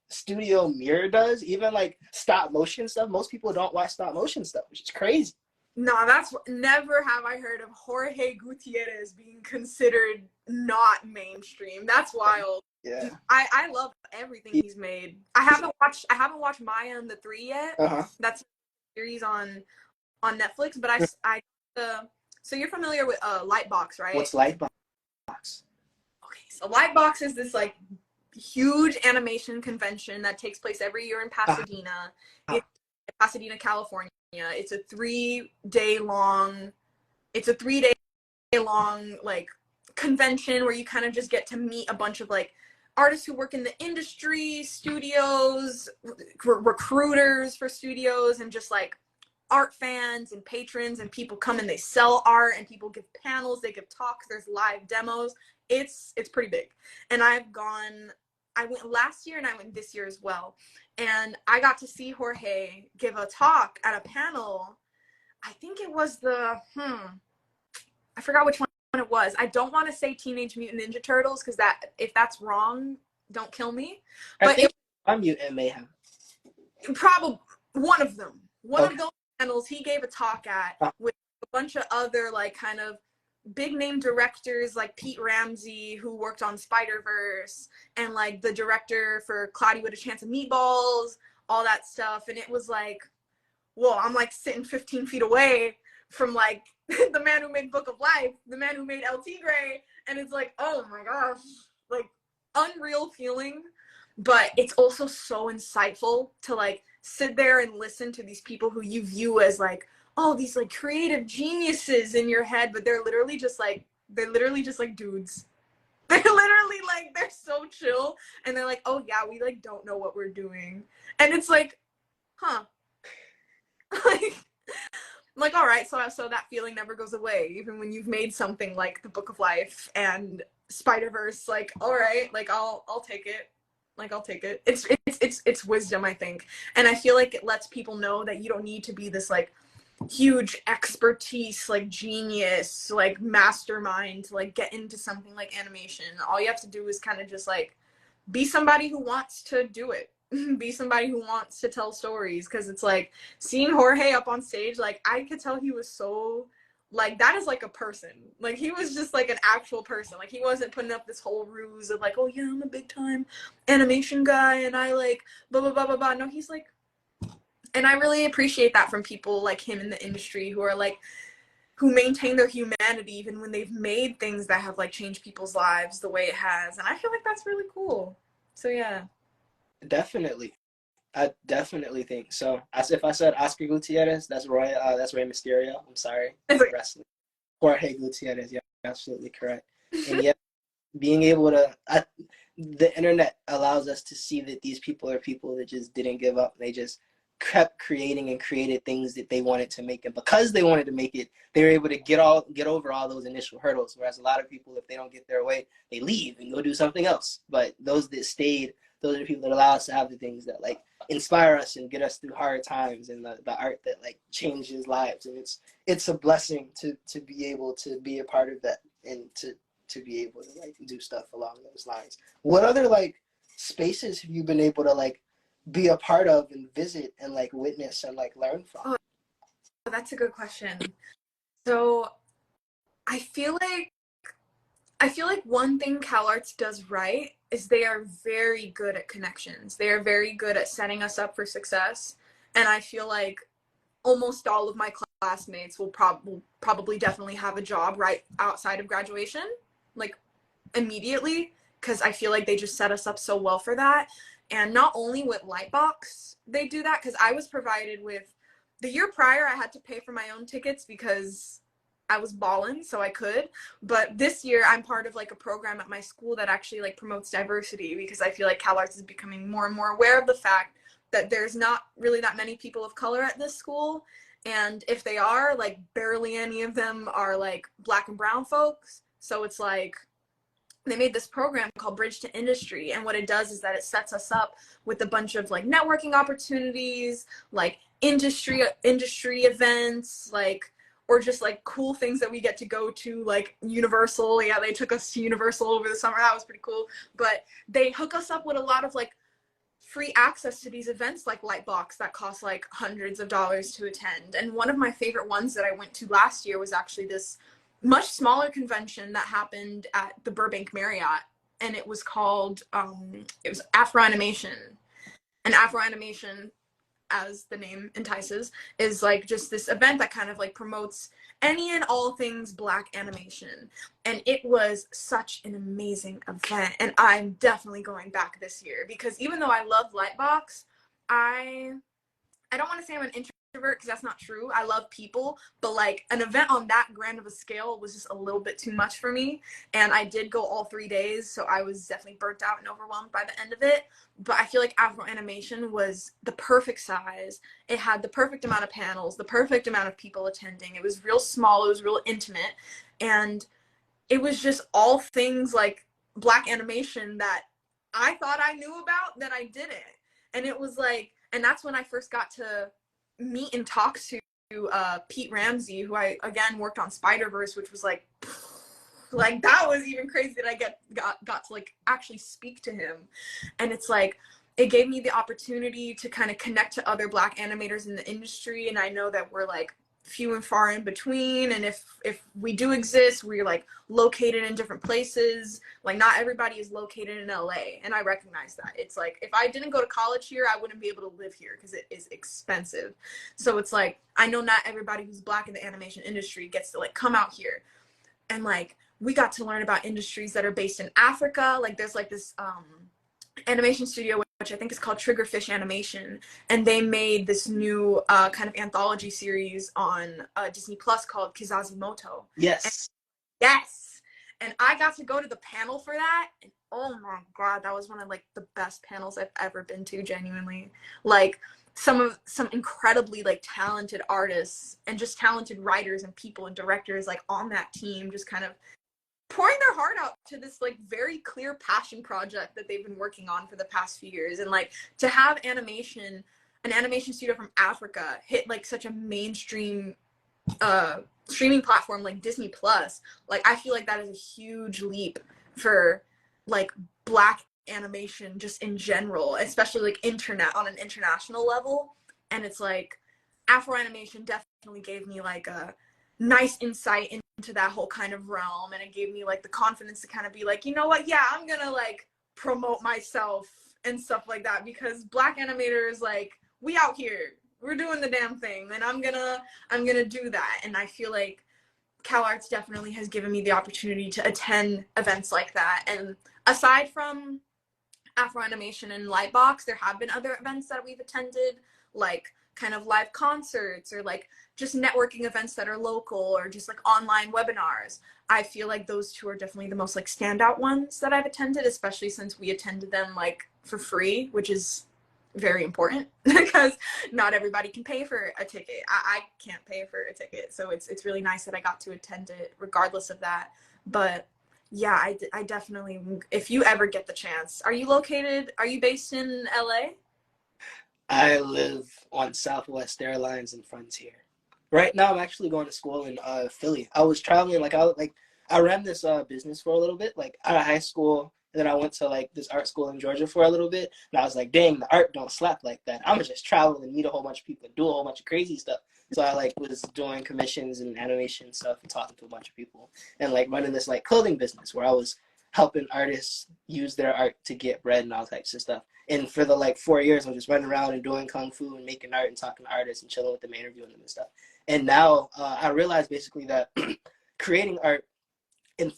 Studio Mirror does, even like stop motion stuff, most people don't watch stop motion stuff, which is crazy. No, that's never have I heard of Jorge Gutierrez being considered not mainstream. That's wild. Yeah. I love everything he's made. I haven't watched Maya and the Three yet. That's a series on Netflix, but so you're familiar with Lightbox, right? What's Lightbox? Okay, so Lightbox is this like huge animation convention that takes place every year in Pasadena. It's Pasadena, California. It's a 3-day long like convention where you kind of just get to meet a bunch of like artists who work in the industry, studios, recruiters for studios, and just like art fans and patrons, and people come and they sell art, and people give panels, they give talks, there's live demos. It's pretty big. And I went last year and I went this year as well. And I got to see Jorge give a talk at a panel. I think it was I forgot which one it was. I don't want to say Teenage Mutant Ninja Turtles because if that's wrong, don't kill me. I But think I'm Mutant Mayhem. Probably one of them. One Okay. of those panels he gave a talk at with a bunch of other like kind of big name directors like Pete Ramsey, who worked on Spider-Verse, and like the director for Cloudy with a Chance of Meatballs, all that stuff. And it was like, whoa, I'm like sitting 15 feet away from like the man who made Book of Life, the man who made El Tigre, and it's like, oh my gosh, like unreal feeling. But it's also so insightful to like sit there and listen to these people who you view as like, oh, these like creative geniuses in your head, but they're literally just like dudes. They're literally like, they're so chill, and they're like, oh yeah, we like don't know what we're doing. And it's like, huh. like all right, so that feeling never goes away, even when you've made something like the Book of Life and Spider-Verse. Like, all right, like I'll take it. Like, I'll take it. It's wisdom, I think. And I feel like it lets people know that you don't need to be this like huge expertise, like genius, like mastermind to like get into something like animation. All you have to do is kind of just like be somebody who wants to do it. Be somebody who wants to tell stories. Because it's like seeing Jorge up on stage, like I could tell he was so like, that is like a person. Like he was just like an actual person. Like he wasn't putting up this whole ruse of like, oh yeah, I'm a big time animation guy and I like blah blah blah blah blah. No, he's like, and I really appreciate that from people like him in the industry who are like, who maintain their humanity even when they've made things that have like changed people's lives the way it has. And I feel like that's really cool. So yeah. Definitely. I definitely think so. As if I said Oscar Gutierrez, that's Roy. That's Rey Mysterio. I'm sorry, wrestling. Jorge Gutierrez. Yeah, absolutely correct. And yet, being able to, the internet allows us to see that these people are people that just didn't give up. They just kept creating and created things that they wanted to make, and because they wanted to make it, they were able to get over all those initial hurdles. Whereas a lot of people, if they don't get their way, they leave and go do something else. But those that stayed, those are the people that allow us to have the things that like inspire us and get us through hard times, and the art that like changes lives. And it's a blessing to be able to be a part of that, and to be able to like do stuff along those lines. What other like spaces have you been able to like be a part of and visit and like witness and like learn from? Oh, that's a good question. So I feel like one thing CalArts does right is they are very good at connections. They are very good at setting us up for success. And I feel like almost all of my classmates will probably definitely have a job right outside of graduation, like immediately, because I feel like they just set us up so well for that. And not only with Lightbox, they do that, because I was provided with, the year prior, I had to pay for my own tickets because I was balling, so I could. But this year, I'm part of like a program at my school that actually like promotes diversity, because I feel like CalArts is becoming more and more aware of the fact that there's not really that many people of color at this school. And if they are, like barely any of them are like Black and brown folks. So it's like, they made this program called Bridge to Industry, and what it does is that it sets us up with a bunch of like networking opportunities, like industry events, like, or just like cool things that we get to go to, like Universal. Yeah, they took us to Universal over the summer. That was pretty cool. But they hook us up with a lot of like free access to these events like Lightbox that cost like hundreds of dollars to attend. And one of my favorite ones that I went to last year was actually this much smaller convention that happened at the Burbank Marriott, and it was called it was Afro Animation. And Afro Animation, as the name entices, is like just this event that kind of like promotes any and all things Black animation. And it was such an amazing event, and I'm definitely going back this year, because even though I love Lightbox, I don't want to say I'm an introvert, because that's not true. I love people, but like an event on that grand of a scale was just a little bit too much for me. And I did go all 3 days, so I was definitely burnt out and overwhelmed by the end of it. But I feel like Afro Animation was the perfect size. It had the perfect amount of panels, the perfect amount of people attending. It was real small, it was real intimate, and it was just all things like Black animation that I thought I knew about that I didn't. And it was like, and that's when I first got to meet and talk to Pete Ramsey, who I again worked on Spider-Verse, which was like that was even crazy that I got to like actually speak to him. And it's like it gave me the opportunity to kind of connect to other Black animators in the industry, and I know that we're like few and far in between, and if we do exist, we're like located in different places. Like not everybody is located in LA, and I recognize that. It's like if I didn't go to college here, I wouldn't be able to live here because it is expensive. So it's like I know not everybody who's Black in the animation industry gets to like come out here, and like we got to learn about industries that are based in Africa. Like there's like this animation studio which I think is called Triggerfish Animation, and they made this new kind of anthology series on Disney Plus called Kizazi Moto. Yes. Yes. And I got to go to the panel for that, and oh my god, that was one of like the best panels I've ever been to, genuinely. Like some incredibly like talented artists and just talented writers and people and directors like on that team just kind of pouring their heart out to this like very clear passion project that they've been working on for the past few years. And like to have an animation studio from Africa hit like such a mainstream streaming platform like Disney Plus, like I feel like that is a huge leap for like Black animation just in general, especially like on an international level. And it's like Afro animation definitely gave me like a nice insight into that whole kind of realm, and it gave me like the confidence to kind of be like, you know what, yeah, I'm gonna like promote myself and stuff like that, because Black animators, like we out here, we're doing the damn thing, and I'm gonna do that. And I feel like CalArts definitely has given me the opportunity to attend events like that. And aside from Afro Animation and Lightbox, there have been other events that we've attended, like kind of live concerts or like just networking events that are local or just like online webinars. I feel like those two are definitely the most like standout ones that I've attended, especially since we attended them like for free, which is very important because not everybody can pay for a ticket. I can't pay for a ticket, so it's really nice that I got to attend it regardless of that. But yeah, I definitely, if you ever get the chance, are you based in LA? I live on Southwest Airlines and Frontier. Right now, I'm actually going to school in Philly. I was traveling, I ran this business for a little bit, like out of high school, and then I went to like this art school in Georgia for a little bit, and I was like, dang, the art don't slap like that. I'm gonna just travel and meet a whole bunch of people and do a whole bunch of crazy stuff. So I like was doing commissions and animation stuff and talking to a bunch of people and like running this like clothing business where I was helping artists use their art to get bread and all types of stuff. And for the like 4 years, I was just running around and doing kung fu and making art and talking to artists and chilling with them, interviewing them and stuff. And now I realized basically that creating art and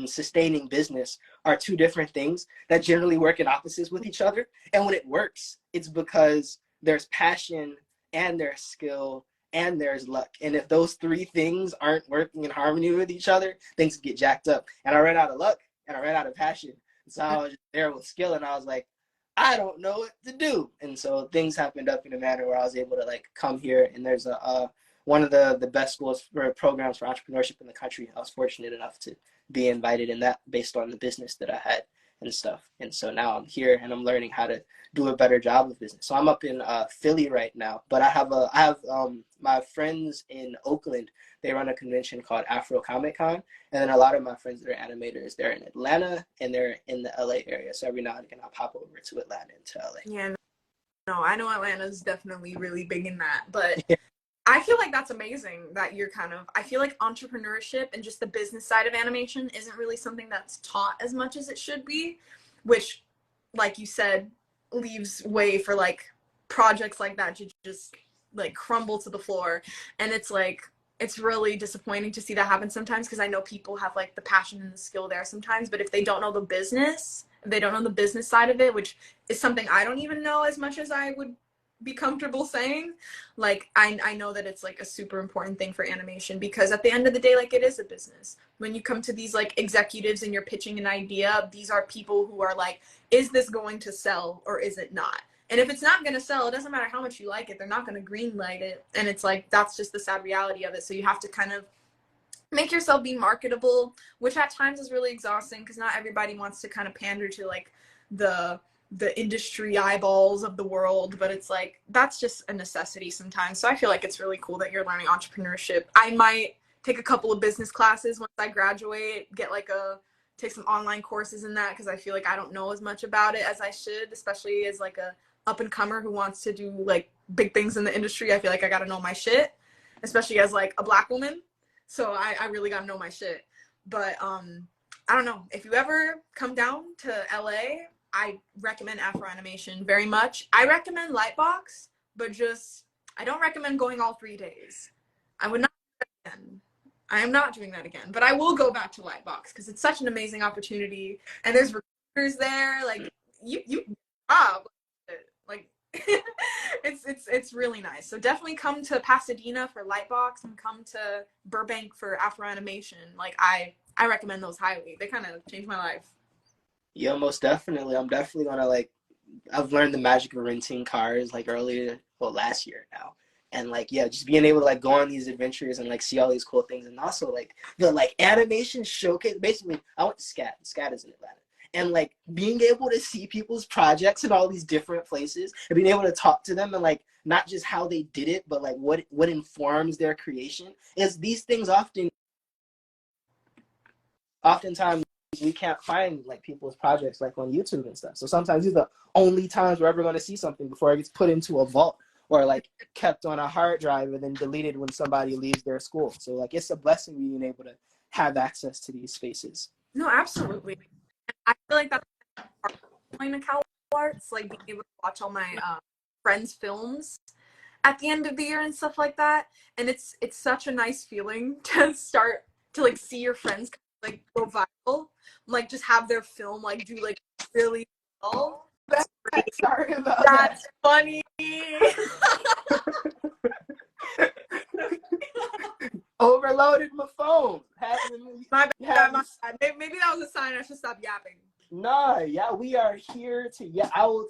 sustaining business are two different things that generally work in opposites with each other. And when it works, it's because there's passion and there's skill and there's luck. And if those three things aren't working in harmony with each other, things get jacked up. And I ran out of luck and I ran out of passion. So I was just there with skill, and I was like, I don't know what to do. And so things happened up in a manner where I was able to like come here, and there's one of the best schools for programs for entrepreneurship in the country. I was fortunate enough to be invited in that based on the business that I had and stuff. And so now I'm here and I'm learning how to do a better job of business. So I'm up in Philly right now, but I have my friends in Oakland. They run a convention called Afro Comic Con, and then a lot of my friends that are animators, they're in Atlanta and they're in the LA area. So every now and again I'll pop over to Atlanta and to LA. Yeah, no, I know Atlanta's definitely really big in that, but I feel like that's amazing that you're I feel like entrepreneurship and just the business side of animation isn't really something that's taught as much as it should be, which, like you said, leaves way for like projects like that to just like crumble to the floor. And it's like, it's really disappointing to see that happen sometimes, because I know people have like the passion and the skill there sometimes, but if they don't know the business, they don't know the business side of it, which is something I don't even know as much as I would be comfortable saying. Like I know that it's like a super important thing for animation, because at the end of the day, like, it is a business. When you come to these like executives and you're pitching an idea, these are people who are like, is this going to sell or is it not? And if it's not going to sell, it doesn't matter how much you like it, they're not going to green light it. And it's like, that's just the sad reality of it. So you have to kind of make yourself be marketable, which at times is really exhausting, because not everybody wants to kind of pander to like the the industry eyeballs of the world, but it's like that's just a necessity sometimes. So I feel like it's really cool that you're learning entrepreneurship. I might take a couple of business classes once I graduate, take some online courses in that, because I feel like I don't know as much about it as I should, especially as like a up and comer who wants to do like big things in the industry. I feel like I got to know my shit, especially as like a Black woman. So I really got to know my shit. But I don't know, if you ever come down to LA, I recommend Afro Animation very much. I recommend Lightbox, but just I don't recommend going all 3 days. I would not do that again. I am not doing that again, but I will go back to Lightbox because it's such an amazing opportunity, and there's recruiters there. Like you like it's really nice. So definitely come to Pasadena for Lightbox and come to Burbank for Afro Animation. Like I recommend those highly. They kind of changed my life. Yeah, most definitely. I'm definitely gonna like. I've learned the magic of renting cars like last year now, and like yeah, just being able to like go on these adventures and like see all these cool things, and also like the like animation showcase. Basically, I went to SCAT. SCAT is in Atlanta, and like being able to see people's projects in all these different places and being able to talk to them and like not just how they did it, but like what informs their creation is these things oftentimes we can't find like people's projects like on YouTube and stuff. So sometimes these are the only times we're ever going to see something before it gets put into a vault or like kept on a hard drive and then deleted when somebody leaves their school. So like it's a blessing being able to have access to these spaces. No, absolutely. I feel like that's going to Cal Arts, like being able to watch all my friends' films at the end of the year and stuff like that. And it's such a nice feeling to start to like see your friends like go viral, like just have their film like do like really well. Sorry about That's that. funny. Overloaded my phone. My bad. Maybe that was a sign I should stop yapping. Nah, yeah, we are here to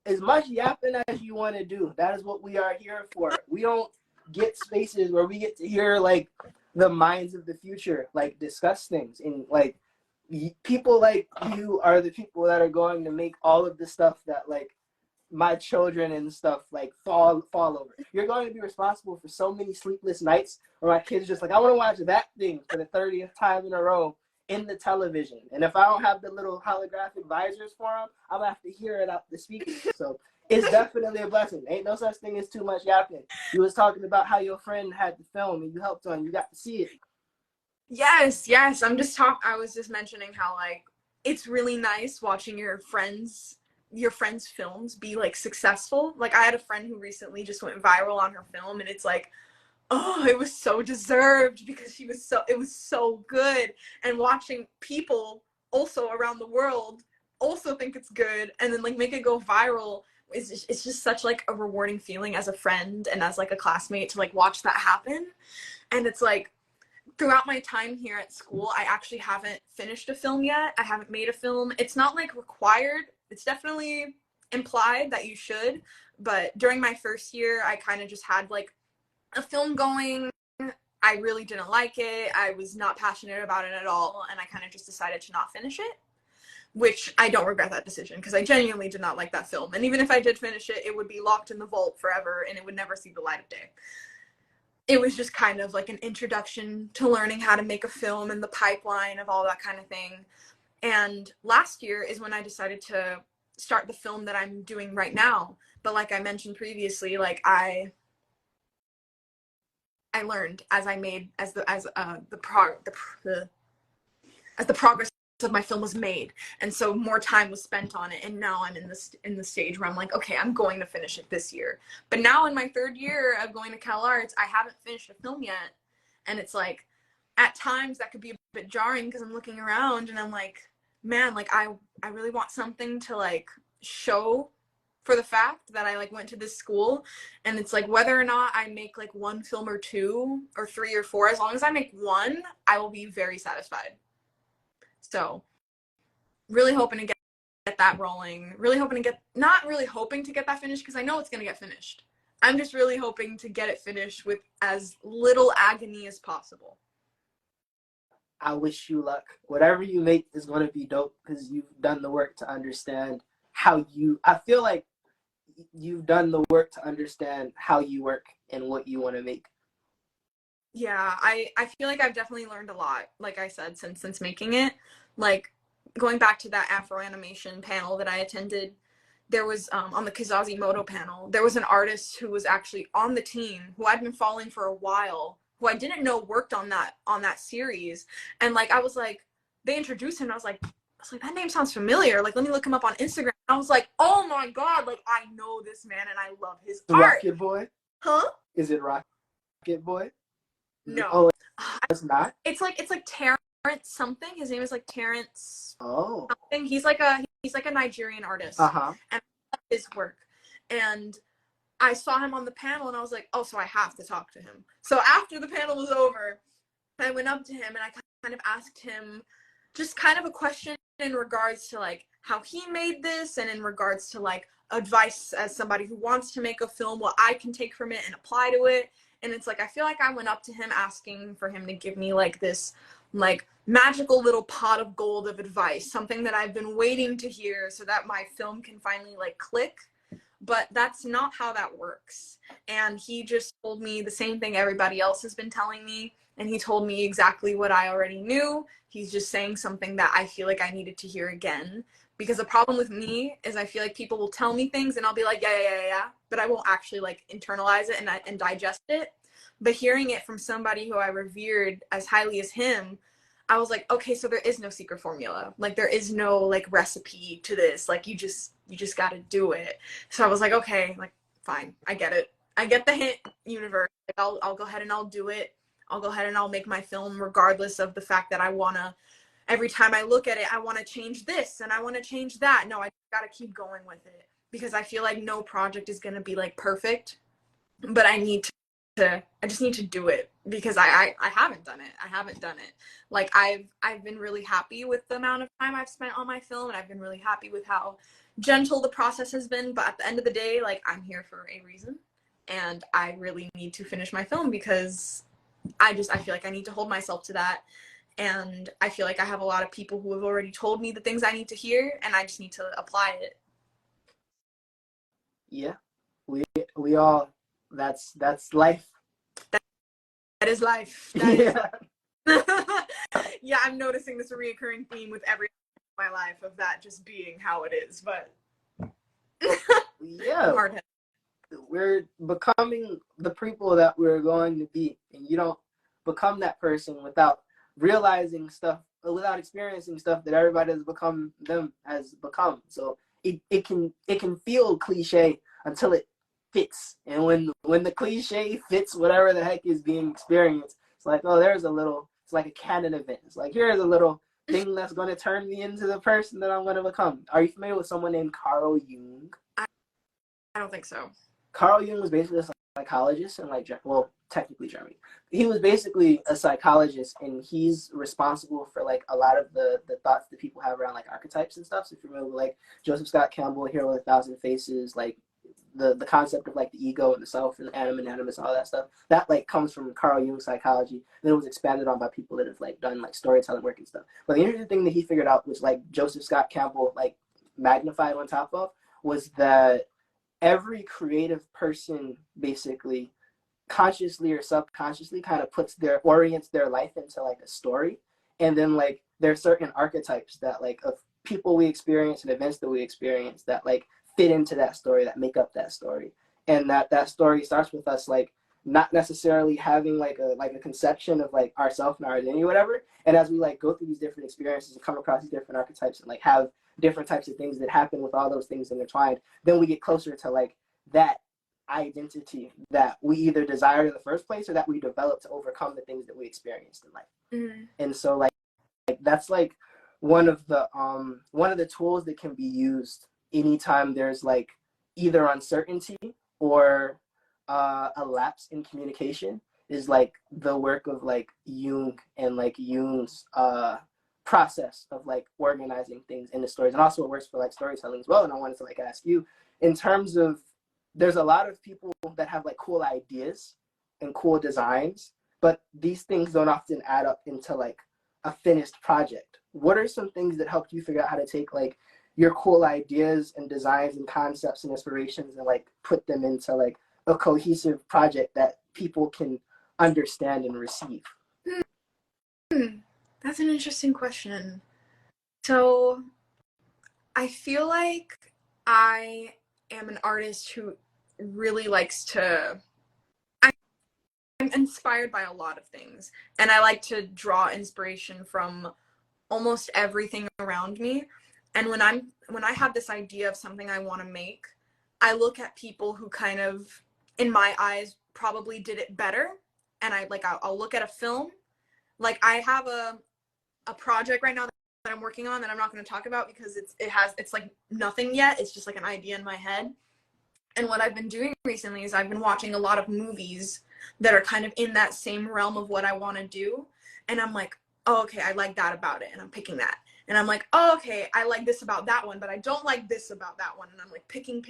as much yapping as you want to do. That is what we are here for. We don't get spaces where we get to hear like the minds of the future like discuss things, and like people like you are the people that are going to make all of the stuff that like my children and stuff like fall over. You're going to be responsible for so many sleepless nights where my kids just like, I want to watch that thing for the 30th time in a row in the television. And if I don't have the little holographic visors for them, I'm gonna have to hear it out the speakers. So it's definitely a blessing. Ain't no such thing as too much yapping. You was talking about how your friend had the film and you helped on, you got to see it. Yes. I was just mentioning how like it's really nice watching your friends' films be like successful. Like I had a friend who recently just went viral on her film, and it's like, oh, it was so deserved because it was so good. And watching people also around the world also think it's good and then like make it go viral it's just such like a rewarding feeling as a friend and as like a classmate to like watch that happen. And it's like throughout my time here at school, I actually haven't finished a film yet. I haven't made a film. It's not like required. It's definitely implied that you should. But during my first year, I kind of just had like a film going. I really didn't like it. I was not passionate about it at all. And I kind of just decided to not finish it, which I don't regret that decision because I genuinely did not like that film. And even if I did finish it, it would be locked in the vault forever and it would never see the light of day. It was just kind of like an introduction to learning how to make a film and the pipeline of all that kind of thing. And last year is when I decided to start the film that I'm doing right now. But like I mentioned previously, like I learned as I made as the progress of my film was made, and so more time was spent on it. And now I'm in the stage where I'm like, okay, I'm going to finish it this year. But now in my third year of going to Cal Arts, I haven't finished a film yet, and it's like at times that could be a bit jarring because I'm looking around and I'm like, man, like I really want something to like show for the fact that I like went to this school. And it's like whether or not I make like one film or two or three or four, as long as I make one, I will be very satisfied. So really hoping to get that rolling. Not really hoping to get that finished because I know it's going to get finished. I'm just really hoping to get it finished with as little agony as possible. I wish you luck. Whatever you make is going to be dope because you've done the work to understand how you, I feel like you've done the work to understand how you work and what you want to make. Yeah, I feel like I've definitely learned a lot, like I said, since making it. Like going back to that Afro animation panel that I attended, there was on the Kazazimoto panel, there was an artist who was actually on the team who I'd been following for a while, who I didn't know worked on that series. And like I was like, they introduced him and I was like, that name sounds familiar. Like, let me look him up on Instagram. I was like, oh my God, like I know this man and I love his art. Rocket Boy? Huh? Is it Rocket Boy? No. Oh, it's not? It's like Terrence something. His name is like Terrence Oh. something. He's like a Nigerian artist. Uh-huh. And I love his work. And I saw him on the panel and I was like, oh, so I have to talk to him. So after the panel was over, I went up to him and I kind of asked him just kind of a question in regards to like how he made this and in regards to like advice as somebody who wants to make a film, what I can take from it and apply to it. And it's like I feel like I went up to him asking for him to give me like this like magical little pot of gold of advice, something that I've been waiting to hear so that my film can finally like click. But that's not how that works. And he just told me the same thing everybody else has been telling me. And he told me exactly what I already knew. He's just saying something that I feel like I needed to hear again. Because the problem with me is I feel like people will tell me things and I'll be like, yeah, but I won't actually like internalize it and digest it. But hearing it from somebody who I revered as highly as him, I was like, okay, so there is no secret formula. Like there is no like recipe to this. Like you just got to do it. So I was like, okay, like fine, I get it. I get the hint, universe. Like I'll go ahead and I'll do it. I'll go ahead and I'll make my film regardless of the fact that I want to, every time I look at it, I want to change this and I want to change that. No, I got to keep going with it because I feel like no project is going to be like perfect, but I just need to do it because I haven't done it. I haven't done it. Like I've been really happy with the amount of time I've spent on my film and I've been really happy with how gentle the process has been. But at the end of the day, like I'm here for a reason and I really need to finish my film because I feel like I need to hold myself to that. And I feel like I have a lot of people who have already told me the things I need to hear and I just need to apply it. Yeah. We all, that's life. That is life. That is yeah, I'm noticing this a reoccurring theme with every my life of that just being how it is, but yeah. hard. We're becoming the people that we're going to be, and you don't become that person without realizing stuff, without experiencing stuff that everybody has become. So it can feel cliche until it fits, and when the cliche fits whatever the heck is being experienced, it's like, oh, it's like a canon event. It's like, here's a little thing that's going to turn me into the person that I'm going to become. Are you familiar with someone named Carl Jung? I don't think so. Carl Jung was basically a psychologist in technically Germany. He was basically a psychologist, and he's responsible for like a lot of the thoughts that people have around like archetypes and stuff. So if you remember like Joseph Scott Campbell, Hero with a Thousand Faces, like the concept of like the ego and the self and the animus and all that stuff, that like comes from Carl Jung's psychology. Then it was expanded on by people that have like done like storytelling work and stuff. But the interesting thing that he figured out, which like Joseph Scott Campbell like magnified on top of, was that every creative person basically consciously or subconsciously kind of orients their life into like a story. And then like there are certain archetypes that like of people we experience and events that we experience that like fit into that story, that make up that story. And that story starts with us like not necessarily having like a conception of like ourself and our identity or whatever. And as we like go through these different experiences and come across these different archetypes and like have different types of things that happen with all those things intertwined, then we get closer to like that identity that we either desired in the first place or that we developed to overcome the things that we experienced in life. Mm-hmm. And so like that's like one of the tools that can be used anytime there's like either uncertainty or a lapse in communication, is like the work of like Jung and like Jung's process of like organizing things into stories. And also it works for like storytelling as well. And I wanted to like ask you, in terms of, there's a lot of people that have like cool ideas and cool designs, but these things don't often add up into like a finished project. What are some things that helped you figure out how to take like your cool ideas and designs and concepts and inspirations and like put them into like a cohesive project that people can understand and receive? That's an interesting question. So I feel like I am an artist who really likes to, I'm inspired by a lot of things, and I like to draw inspiration from almost everything around me. And when I have this idea of something I want to make, I look at people who kind of, in my eyes, probably did it better, and I'll look at a film. Like I have a project right now that I'm working on that I'm not going to talk about because it's like nothing yet. It's just like an idea in my head. And what I've been doing recently is I've been watching a lot of movies that are kind of in that same realm of what I want to do. And I'm like, oh, okay, I like that about it. And I'm picking that. And I'm like, oh, okay, I like this about that one, but I don't like this about that one. And I'm like picking.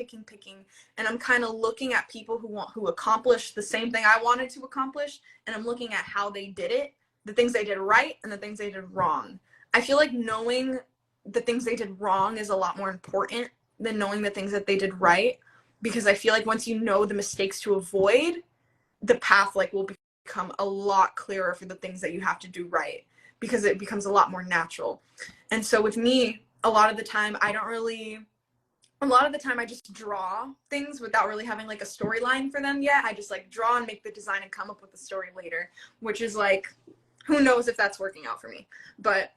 And I'm kind of looking at people who accomplished the same thing I wanted to accomplish. And I'm looking at how they did it, the things they did right and the things they did wrong. I feel like knowing the things they did wrong is a lot more important than knowing the things that they did right, because I feel like once you know the mistakes to avoid, the path like will become a lot clearer for the things that you have to do right, because it becomes a lot more natural. And so with me, a lot of the time I just draw things without really having like a storyline for them yet. I just like draw and make the design and come up with the story later, which is like, who knows if that's working out for me. But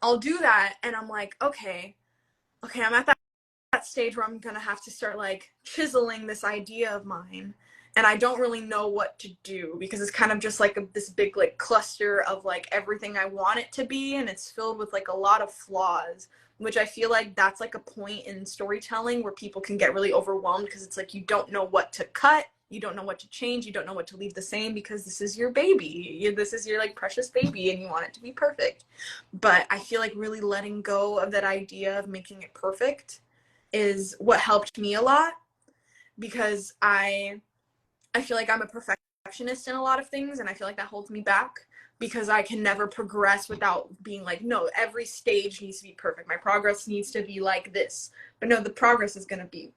I'll do that and I'm like, okay, I'm at that stage where I'm gonna have to start like chiseling this idea of mine, and I don't really know what to do because it's kind of just like this big like cluster of like everything I want it to be, and it's filled with like a lot of flaws, which I feel like that's like a point in storytelling where people can get really overwhelmed because it's like you don't know what to cut, you don't know what to change, you don't know what to leave the same, because this is your baby, this is your like precious baby and you want it to be perfect. But I feel like really letting go of that idea of making it perfect is what helped me a lot, because I feel like I'm a perfectionist in a lot of things, and I feel like that holds me back because I can never progress without being like, no, every stage needs to be perfect. My progress needs to be like this. But no, the progress is going to be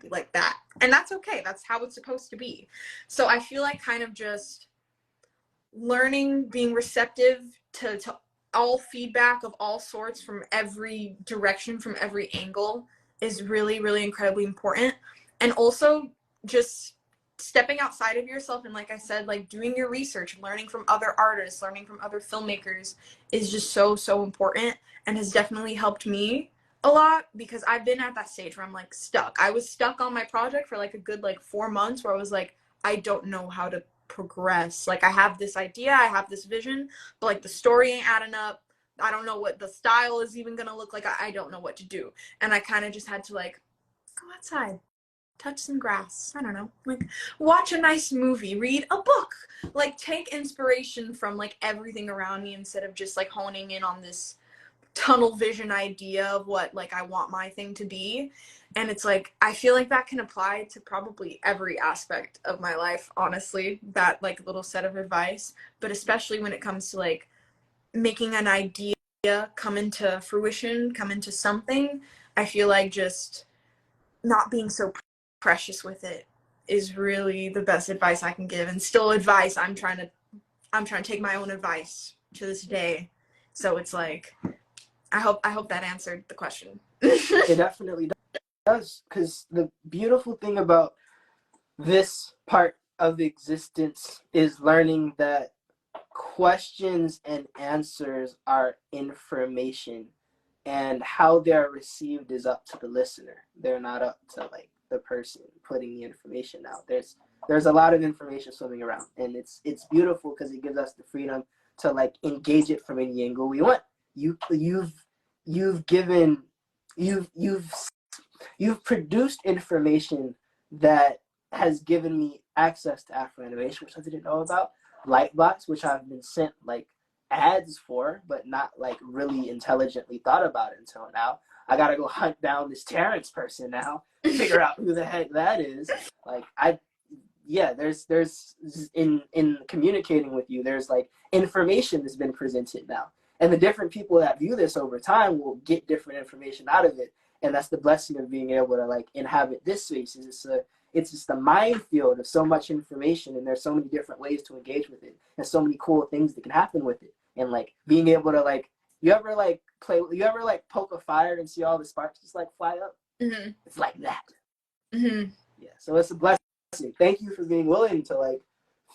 like that. And that's okay. That's how it's supposed to be. So I feel like kind of just learning, being receptive to all feedback of all sorts from every direction, from every angle, is really, really incredibly important. And also just stepping outside of yourself and, like I said, like doing your research, learning from other artists, learning from other filmmakers is just so, so important, and has definitely helped me a lot, because I've been at that stage where I'm like stuck. I was stuck on my project for like a good like 4 months where I was like, I don't know how to progress. Like I have this idea, I have this vision, but like the story ain't adding up. I don't know what the style is even gonna look like. I don't know what to do. And I kind of just had to like go outside, touch some grass, I don't know, like watch a nice movie, read a book, like take inspiration from like everything around me instead of just like honing in on this tunnel vision idea of what like I want my thing to be. And it's like I feel like that can apply to probably every aspect of my life, honestly, that like little set of advice. But especially when it comes to like making an idea come into fruition, come into something, I feel like just not being so precious with it is really the best advice I can give. And still advice, I'm trying to take my own advice to this day. So it's like I hope that answered the question. It definitely does, because the beautiful thing about this part of existence is learning that questions and answers are information, and how they're received is up to the listener. They're not up to like the person putting the information out. There's a lot of information swimming around, and it's beautiful because it gives us the freedom to like engage it from any angle we want. You've produced information that has given me access to Afro animation, which I didn't know about. Lightbox, which I've been sent like ads for, but not like really intelligently thought about it until now. I gotta go hunt down this Terrence person now, figure out who the heck that is. Like there's in communicating with you, there's like information that's been presented now, and the different people that view this over time will get different information out of it. And that's the blessing of being able to like inhabit this space. Is it's just a minefield of so much information, and there's so many different ways to engage with it, and so many cool things that can happen with it. And like being able to like, you ever like poke a fire and see all the sparks just like fly up? Mm-hmm. It's like that. Mm-hmm. Yeah. So it's a blessing. Thank you for being willing to like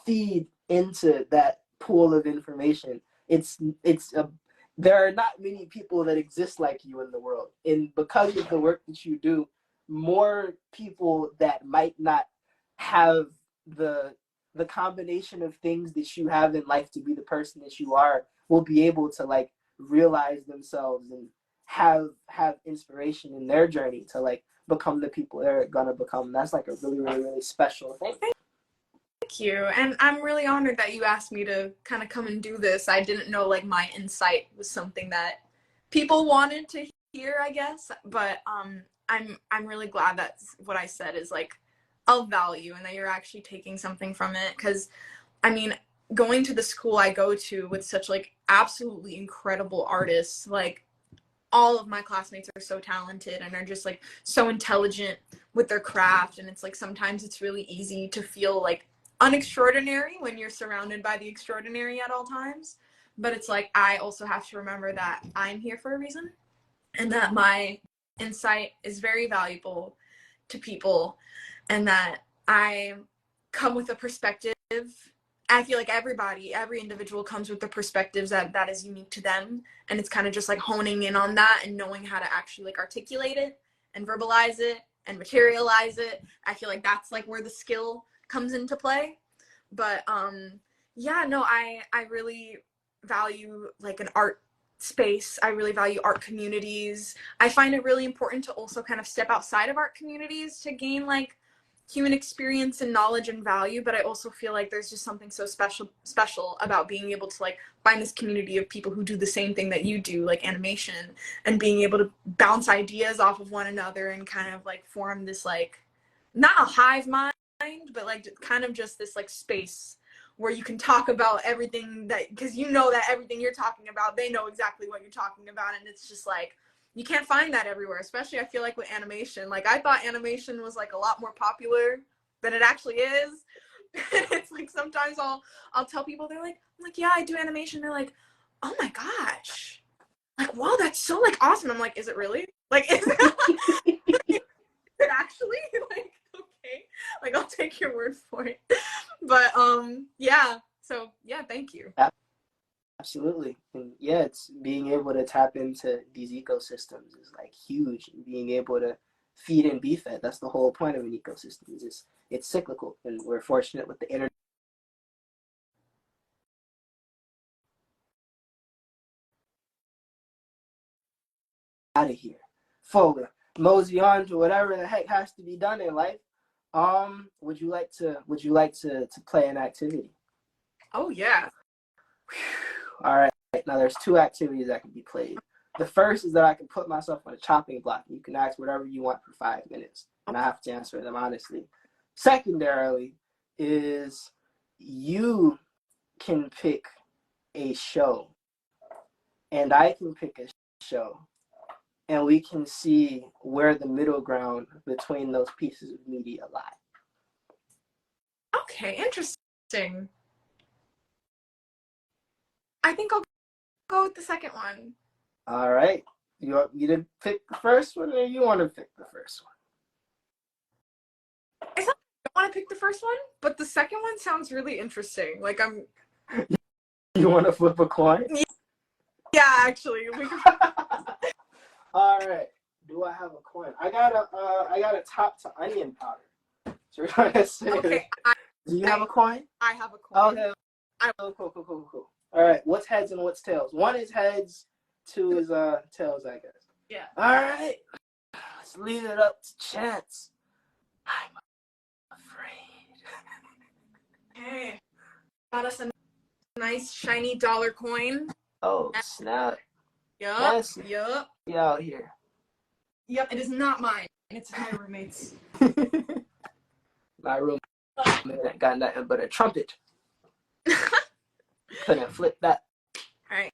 feed into that pool of information. There are not many people that exist like you in the world, and because of the work that you do, more people that might not have the combination of things that you have in life to be the person that you are will be able to like realize themselves and have inspiration in their journey to like become the people they're gonna become. That's like a really, really, really special thing. Thank you. And I'm really honored that you asked me to kind of come and do this. I didn't know like my insight was something that people wanted to hear, I guess. But I'm really glad that what I said is like of value and that you're actually taking something from it. Because I mean, going to the school I go to with such like absolutely incredible artists, like all of my classmates are so talented and are just like so intelligent with their craft, and it's like sometimes it's really easy to feel like unextraordinary when you're surrounded by the extraordinary at all times. But it's like I also have to remember that I'm here for a reason and that my insight is very valuable to people, and that I come with a perspective. I feel like every individual comes with the perspectives that is unique to them, and it's kind of just like honing in on that and knowing how to actually like articulate it and verbalize it and materialize it. I feel like that's like where the skill comes into play. But yeah, no, I really value like an art space. I really value art communities. I find it really important to also kind of step outside of art communities to gain like human experience and knowledge and value. But I also feel like there's just something so special about being able to like find this community of people who do the same thing that you do, like animation, and being able to bounce ideas off of one another and kind of like form this like not a hive mind, but like kind of just this like space where you can talk about everything that, because you know that everything you're talking about, they know exactly what you're talking about. And it's just like, you can't find that everywhere, especially I feel like with animation. Like I thought animation was like a lot more popular than it actually is. It's like sometimes I'll tell people, they're like, I'm like, yeah, I do animation. They're like, oh my gosh, like, wow, that's so like awesome. I'm like, is it really? Like, is it actually? Like, okay, like I'll take your word for it. But yeah, so yeah, thank you. Absolutely. And yeah, it's being able to tap into these ecosystems is like huge, and being able to feed and be fed. That's the whole point of an ecosystem. It's cyclical, and we're fortunate with the internet out of here. Forward, mosey on to whatever the heck has to be done in life. Would you like to play an activity? Oh yeah. All right. Now there's two activities that can be played. The first is that I can put myself on a chopping block. You can ask whatever you want for 5 minutes, and I have to answer them honestly. Secondarily is you can pick a show, and I can pick a show, and we can see where the middle ground between those pieces of media lie. Okay, interesting. I think I'll go with the second one. All right. You want me to pick the first one, or you want to pick the first one? I don't want to pick the first one, but the second one sounds really interesting. Like I'm. You want to flip a coin? Yeah, actually, we can. All right. Do I have a coin? I got a top to onion powder. So we're gonna say. Okay. Do you have a coin? I have a coin. Okay. Cool. All right. What's heads and what's tails? One is heads. Two is tails, I guess. Yeah. All right. Let's leave it up to chance. I'm afraid. Okay. Got us a nice shiny dollar coin. Oh snap! Yup. Yes. Yup. Get out here. Yep. It is not mine. It's my roommate's. My roommate ain't got nothing but a trumpet. Couldn't flip that. All right.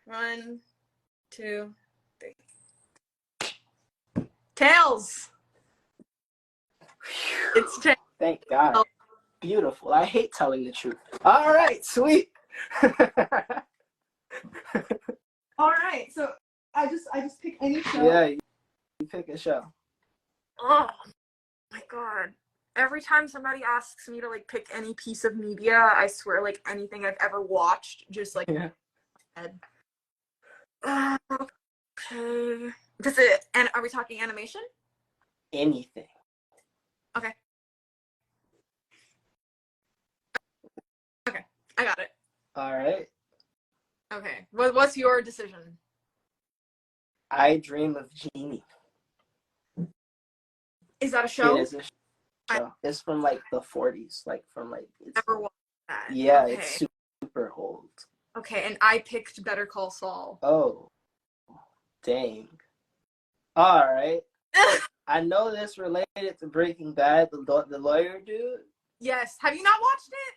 1, 2, 3. Tails. It's Tails. Thank God. Beautiful. I hate telling the truth. All right, sweet. All right, so I just pick any show. Yeah, you pick a show. Oh my God. Every time somebody asks me to like pick any piece of media, I swear like anything I've ever watched, just like Yeah. head. Okay. Does it, and are we talking animation? Anything. Okay. Okay. I got it. All right. Okay. What's your decision? I Dream of Jeannie. Is that a show? It is a show. It's from like the 40s, like from like. It's, never watched that. yeah, Okay. it's super old. Okay, and I picked Better Call Saul. Oh, dang. All right. I know this related to Breaking Bad, the lawyer dude. Yes. Have you not watched it?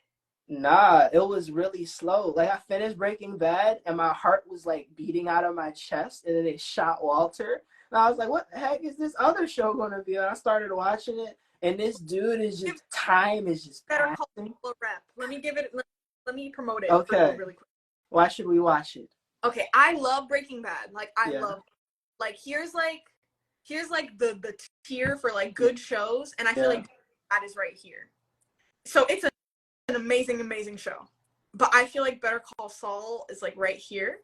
Nah, it was really slow. Like I finished Breaking Bad and my heart was like beating out of my chest, and then they shot Walter. And I was like, what the heck is this other show gonna be? And I started watching it, and this dude is just time is just Better Call passing. Saul rep. Let me give it. Let me promote it. Okay. Really quick. Why should we watch it? Okay, I love Breaking Bad. Like I Yeah. love. Like here's like the tier for like good shows, and I feel like that is right here. So it's an amazing show, but I feel like Better Call Saul is like right here.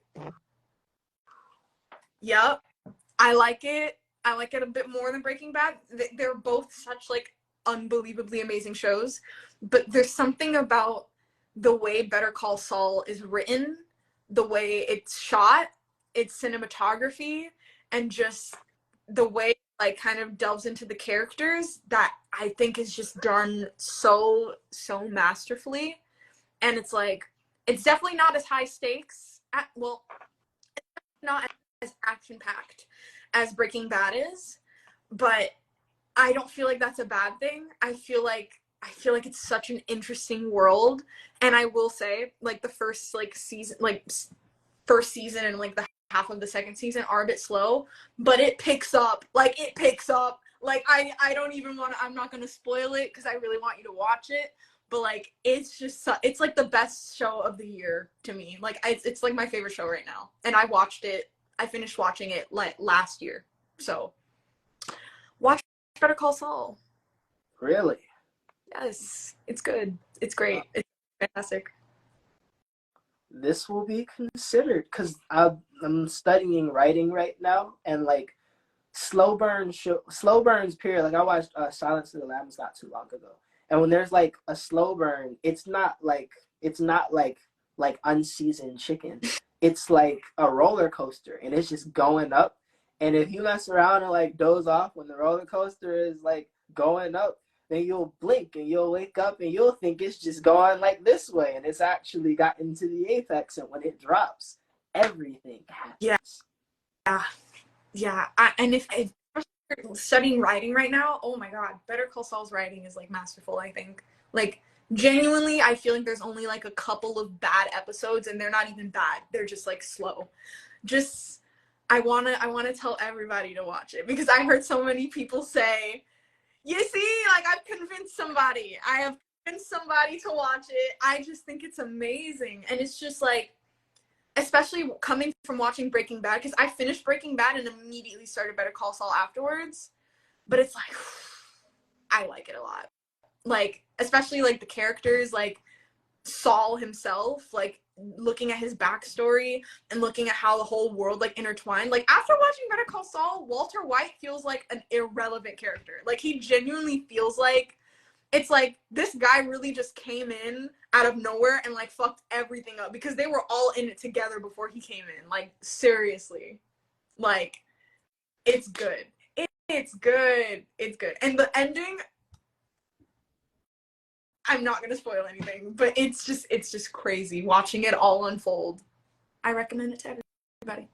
Yep, I like it. I like it a bit more than Breaking Bad. They're both such like unbelievably amazing shows, but there's something about the way Better Call Saul is written, the way it's shot, its cinematography, and just the way like kind of delves into the characters that I think is just done so masterfully. And it's like, it's definitely not as high stakes. Well, it's not as action packed as Breaking Bad is, but I don't feel like that's a bad thing. I feel like it's such an interesting world, and I will say like the first season and like the half of the second season are a bit slow, but it picks up. Like I don't even want to, I'm not going to spoil it because I really want you to watch it, but like it's just it's like the best show of the year to me. Like it's like my favorite show right now, and I finished watching it like last year. So watch Better Call Saul. Really? Yes, it's good. It's great. It's fantastic. This will be considered because I'm studying writing right now, and like slow burns period. Like I watched Silence of the Lambs not too long ago, and when there's like a slow burn, it's not like unseasoned chicken. It's like a roller coaster, and it's just going up. And if you mess around and like doze off when the roller coaster is like going up, then you'll blink and you'll wake up and you'll think it's just going like this way, and it's actually gotten to the apex, and when it drops, everything happens. Yeah. And if you're studying writing right now, oh my God, Better Call Saul's writing is like masterful. I think like genuinely, I feel like there's only like a couple of bad episodes, and they're not even bad. They're just like slow. Just I wanna tell everybody to watch it because I heard so many people say, you see, like I've convinced somebody. I have convinced somebody to watch it. I just think it's amazing. And it's just like, especially coming from watching Breaking Bad, because I finished Breaking Bad and immediately started Better Call Saul afterwards. But it's like, I like it a lot. Like, especially like the characters, like Saul himself, like looking at his backstory and looking at how the whole world like intertwined. Like after watching Better Call Saul, Walter White feels like an irrelevant character. Like he genuinely feels like it's like this guy really just came in out of nowhere and like fucked everything up because they were all in it together before he came in. Like seriously, like it's good. It's good. It's good. And the ending, I'm not gonna spoil anything, but it's just crazy watching it all unfold. I recommend it to everybody.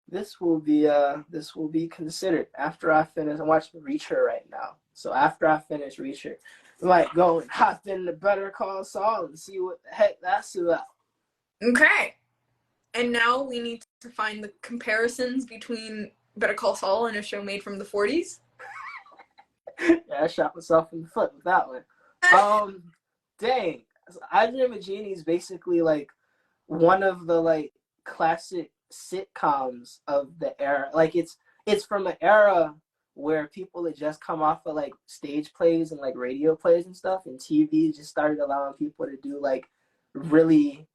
This will be considered after I finish. I'm watching Reacher right now, so after I finish Reacher, I might go and hop into Better Call Saul and see what the heck that's about. Okay, and now we need to find the comparisons between Better Call Saul in a show made from the 40s. Yeah, I shot myself in the foot with that one. Dang. I Dream of Jeannie is basically like one of the like classic sitcoms of the era. Like it's from an era where people had just come off of like stage plays and like radio plays and stuff, and TV just started allowing people to do like really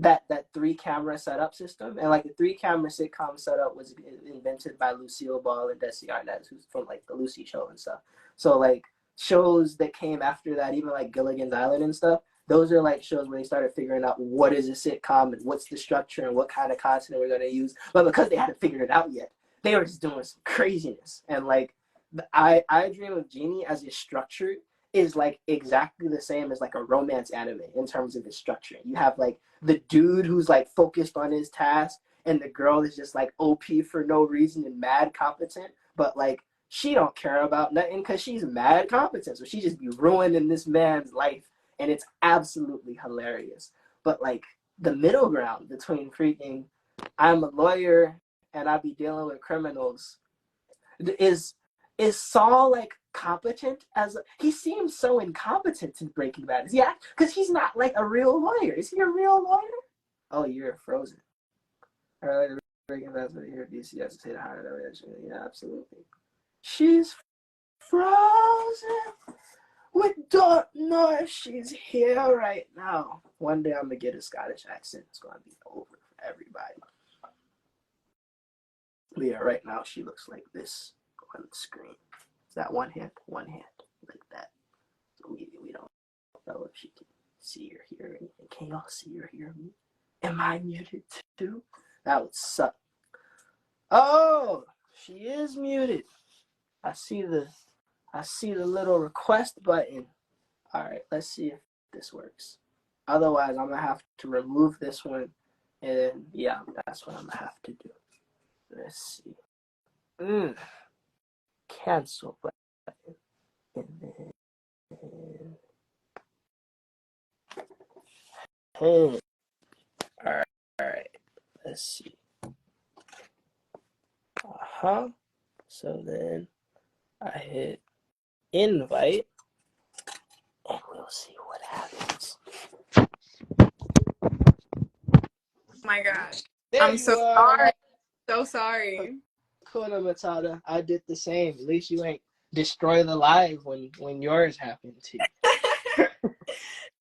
that 3-camera setup system. And like the 3-camera sitcom setup was invented by Lucille Ball and Desi Arnaz, who's from like the Lucy Show and stuff. So like shows that came after that, even like Gilligan's Island and stuff, those are like shows where they started figuring out what is a sitcom and what's the structure and what kind of content we're going to use. But because they hadn't figured it out yet, they were just doing some craziness. And like I Dream of Jeannie as it's structured is like exactly the same as like a romance anime in terms of its structure. You have like the dude who's like focused on his task, and the girl is just like OP for no reason and mad competent, but like she don't care about nothing because she's mad competent, so she just be ruining this man's life, and it's absolutely hilarious. But like the middle ground between freaking I'm a lawyer and I be dealing with criminals is Saul like competent as he seems so incompetent in Breaking Bad? Is he because he's not like a real lawyer? Is he a real lawyer? Oh, you're frozen. All right, Breaking Bad's what here. DC has to say the higher. Yeah, absolutely. She's frozen. We don't know if she's here right now. One day I'm gonna get a Scottish accent. It's gonna be over for everybody. But yeah, right now she looks like this on the screen. Is that one hand? One hand, like that. So we don't know if she can see or hear anything. Can y'all see or hear me? Am I muted too? That would suck. Oh, she is muted. I see the little request button. All right, let's see if this works. Otherwise, I'm gonna have to remove this one, and yeah, that's what I'm gonna have to do. Let's see. Cancel button, and then hey. All right. Let's see. So then I hit invite, and we'll see what happens. Oh my gosh. There I'm you so are. sorry. So sorry. Kuna Matata, I did the same. At least you ain't destroy the live when yours happened too.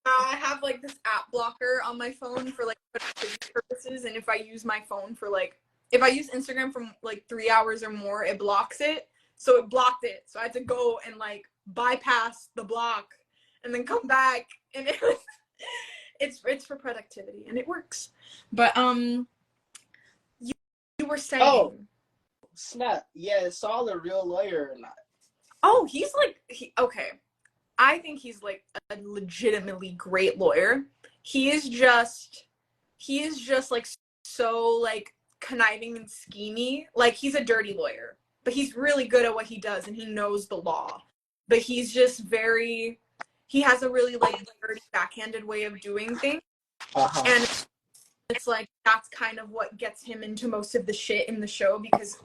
I have like this app blocker on my phone for like purposes, and if I use my phone for like if I use Instagram for like 3 hours or more, it blocks it. So it blocked it. So I had to go and like bypass the block and then come back, and it was it's for productivity and it works. But you were saying, oh snap, yeah, is Saul a real lawyer or not? oh, he's like okay. I think he's like a legitimately great lawyer. He is just like so like conniving and schemy. Like he's a dirty lawyer, but he's really good at what he does and he knows the law. But he's just he has a really like dirty backhanded way of doing things. And it's like that's kind of what gets him into most of the shit in the show, because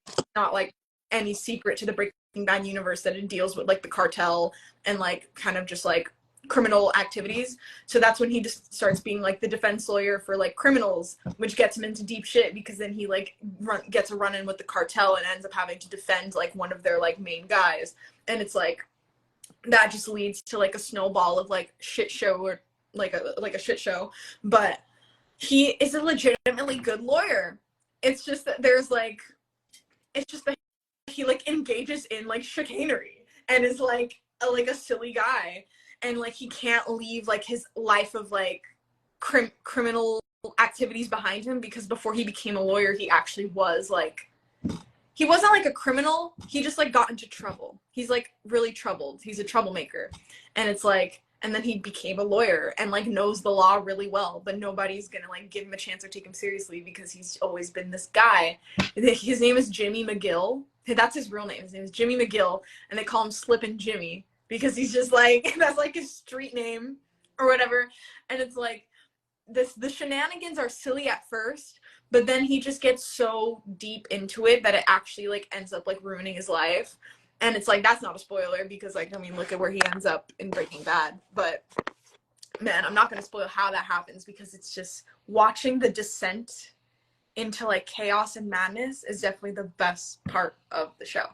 it's not like any secret to the Breaking Bad universe that it deals with like the cartel and like kind of just like criminal activities. So that's when he just starts being like the defense lawyer for like criminals, which gets him into deep shit, because then he like gets a run in with the cartel and ends up having to defend like one of their like main guys. And it's like that just leads to like a snowball of like shit show, or like a shit show. But he is a legitimately good lawyer. It's just that there's like it's just that he like engages in like chicanery and is like a silly guy, and like he can't leave like his life of like criminal activities behind him, because before he became a lawyer he actually was like he wasn't like a criminal, he just like got into trouble. He's like really troubled, he's a troublemaker. And it's like, and then he became a lawyer and like knows the law really well, but nobody's gonna like give him a chance or take him seriously because he's always been this guy. His name is Jimmy McGill. That's his real name. His name is Jimmy McGill, and they call him Slippin' Jimmy because he's just like that's like his street name or whatever. And it's like the shenanigans are silly at first, but then he just gets so deep into it that it actually like ends up like ruining his life. And it's like, that's not a spoiler because like, I mean, look at where he ends up in Breaking Bad. But man, I'm not going to spoil how that happens because it's just watching the descent into like chaos and madness is definitely the best part of the show.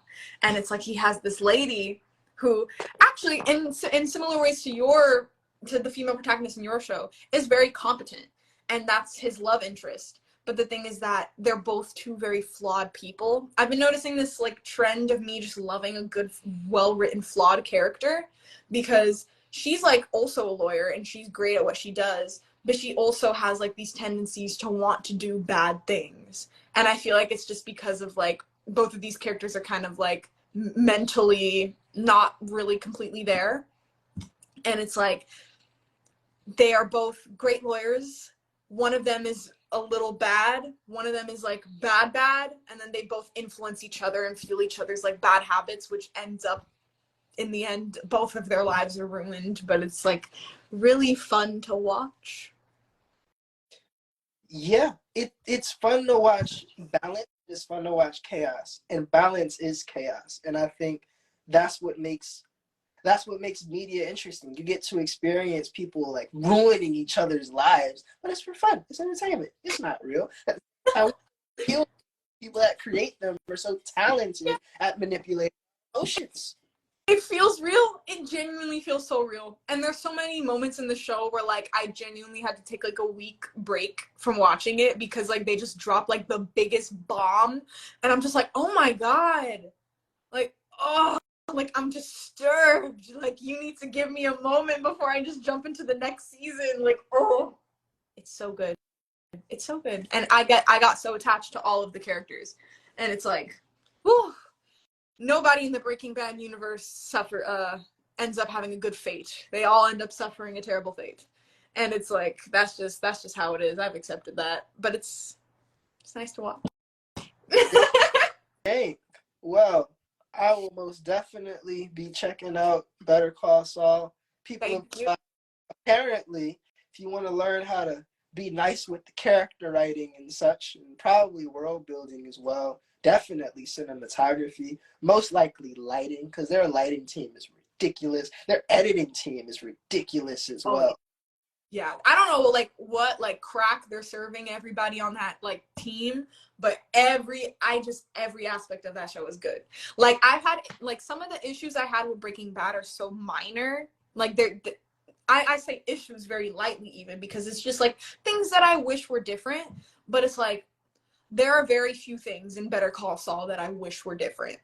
And it's like he has this lady who actually in similar ways to the female protagonist in your show is very competent, and that's his love interest. But the thing is that they're both two very flawed people. I've been noticing this like trend of me just loving a good, well-written, flawed character because she's like also a lawyer and she's great at what she does, but she also has like these tendencies to want to do bad things. And I feel like it's just because of like both of these characters are kind of like mentally not really completely there. And it's like they are both great lawyers. One of them is a little bad, one of them is like bad, and then they both influence each other and feel each other's like bad habits, which ends up in the end both of their lives are ruined. But it's like really fun to watch. Yeah, it's fun to watch balance. It's fun to watch chaos, and balance is chaos. And I think that's what makes media interesting. You get to experience people like ruining each other's lives, but it's for fun. It's entertainment. It's not real. That's how we feel. People that create them are so talented at manipulating emotions. It feels real. It genuinely feels so real. And there's so many moments in the show where like I genuinely had to take like a week break from watching it because like they just dropped like the biggest bomb, and I'm just like, oh my god, like, oh, like I'm disturbed. Like you need to give me a moment before I just jump into the next season. Like, oh, it's so good. It's so good. And I got so attached to all of the characters, and it's like, whew. Nobody in the Breaking Bad universe ends up having a good fate. They all end up suffering a terrible fate. And it's like that's just how it is. I've accepted that. But it's nice to watch. Hey, well, I will most definitely be checking out Better Call Saul. People apparently, if you want to learn how to be nice with the character writing and such, and probably world building as well, definitely cinematography, most likely lighting, because their lighting team is ridiculous. Their editing team is ridiculous as well. Yeah, I don't know like what like crack they're serving everybody on that like team, but every aspect of that show is good. Like I've had like some of the issues I had with Breaking Bad are so minor. Like I say issues very lightly even because it's just like things that I wish were different, but it's like there are very few things in Better Call Saul that I wish were different.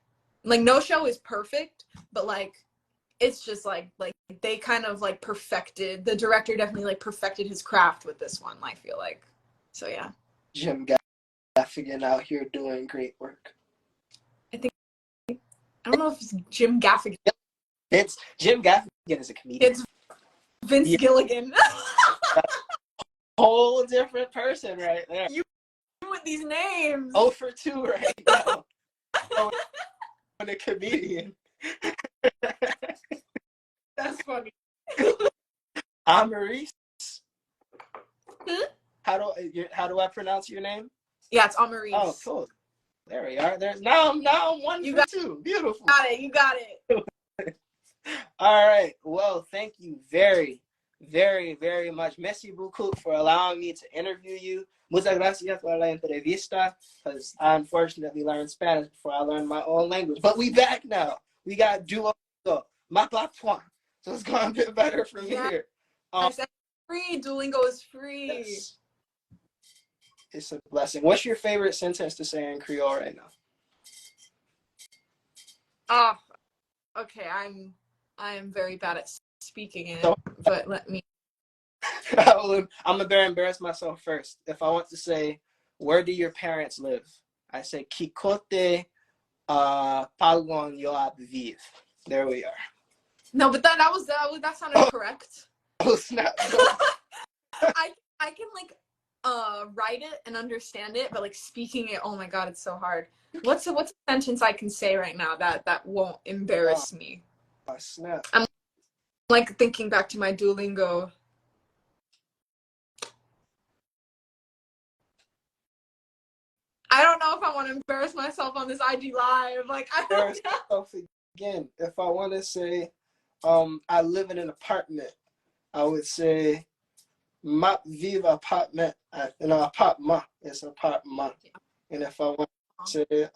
Like no show is perfect, but like it's just like they kind of like perfected, the director definitely like perfected his craft with this one, I feel like. So yeah. Jim Gaffigan out here doing great work. I don't know if it's Jim Gaffigan. It's Jim Gaffigan is a comedian. It's Vince Gilligan. Whole different person right there. You with these names. 0 for 2 right now. On a comedian. That's funny. I'm Maurice. Hmm? How do I pronounce your name? Yeah, it's Maurice. Oh, cool. There we are. There's now I'm 1 for 2. Beautiful. You got it. All right. Well, thank you very, very, very much. Merci beaucoup for allowing me to interview you. Muchas gracias por la entrevista, because I unfortunately learned Spanish before I learned my own language. But we back now. We got Duolingo, ma platform. So it's going a bit better for me here. It's free. Duolingo is free. Yes. It's a blessing. What's your favorite sentence to say in Creole right now? Okay. I am very bad at speaking it, but let me. I'm gonna embarrass myself first. If I want to say, where do your parents live? I say, Kikote Palgon Yoab Viv. There we are. No, but that sounded correct. Oh snap! I can like write it and understand it, but like speaking it, oh my god, it's so hard. What's a sentence I can say right now that won't embarrass me? Oh snap! I'm like thinking back to my Duolingo. don't want to embarrass myself on this IG live. Like, I don't know. Again, if I want to say, I live in an apartment, I would say, ma vive apartment. Apartment. It's apartment. And if I want to say,